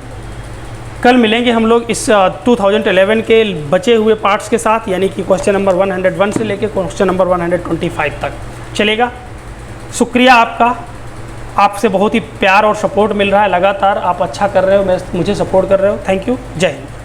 कल मिलेंगे हम लोग इस 2011 के बचे हुए पार्ट्स के साथ, यानी कि क्वेश्चन नंबर 101 से लेकर क्वेश्चन नंबर 125 तक। चलेगा, शुक्रिया आपका, आपसे बहुत ही प्यार और सपोर्ट मिल रहा है लगातार। आप अच्छा कर रहे हो, मुझे सपोर्ट कर रहे हो। थैंक यू, जय हिंद।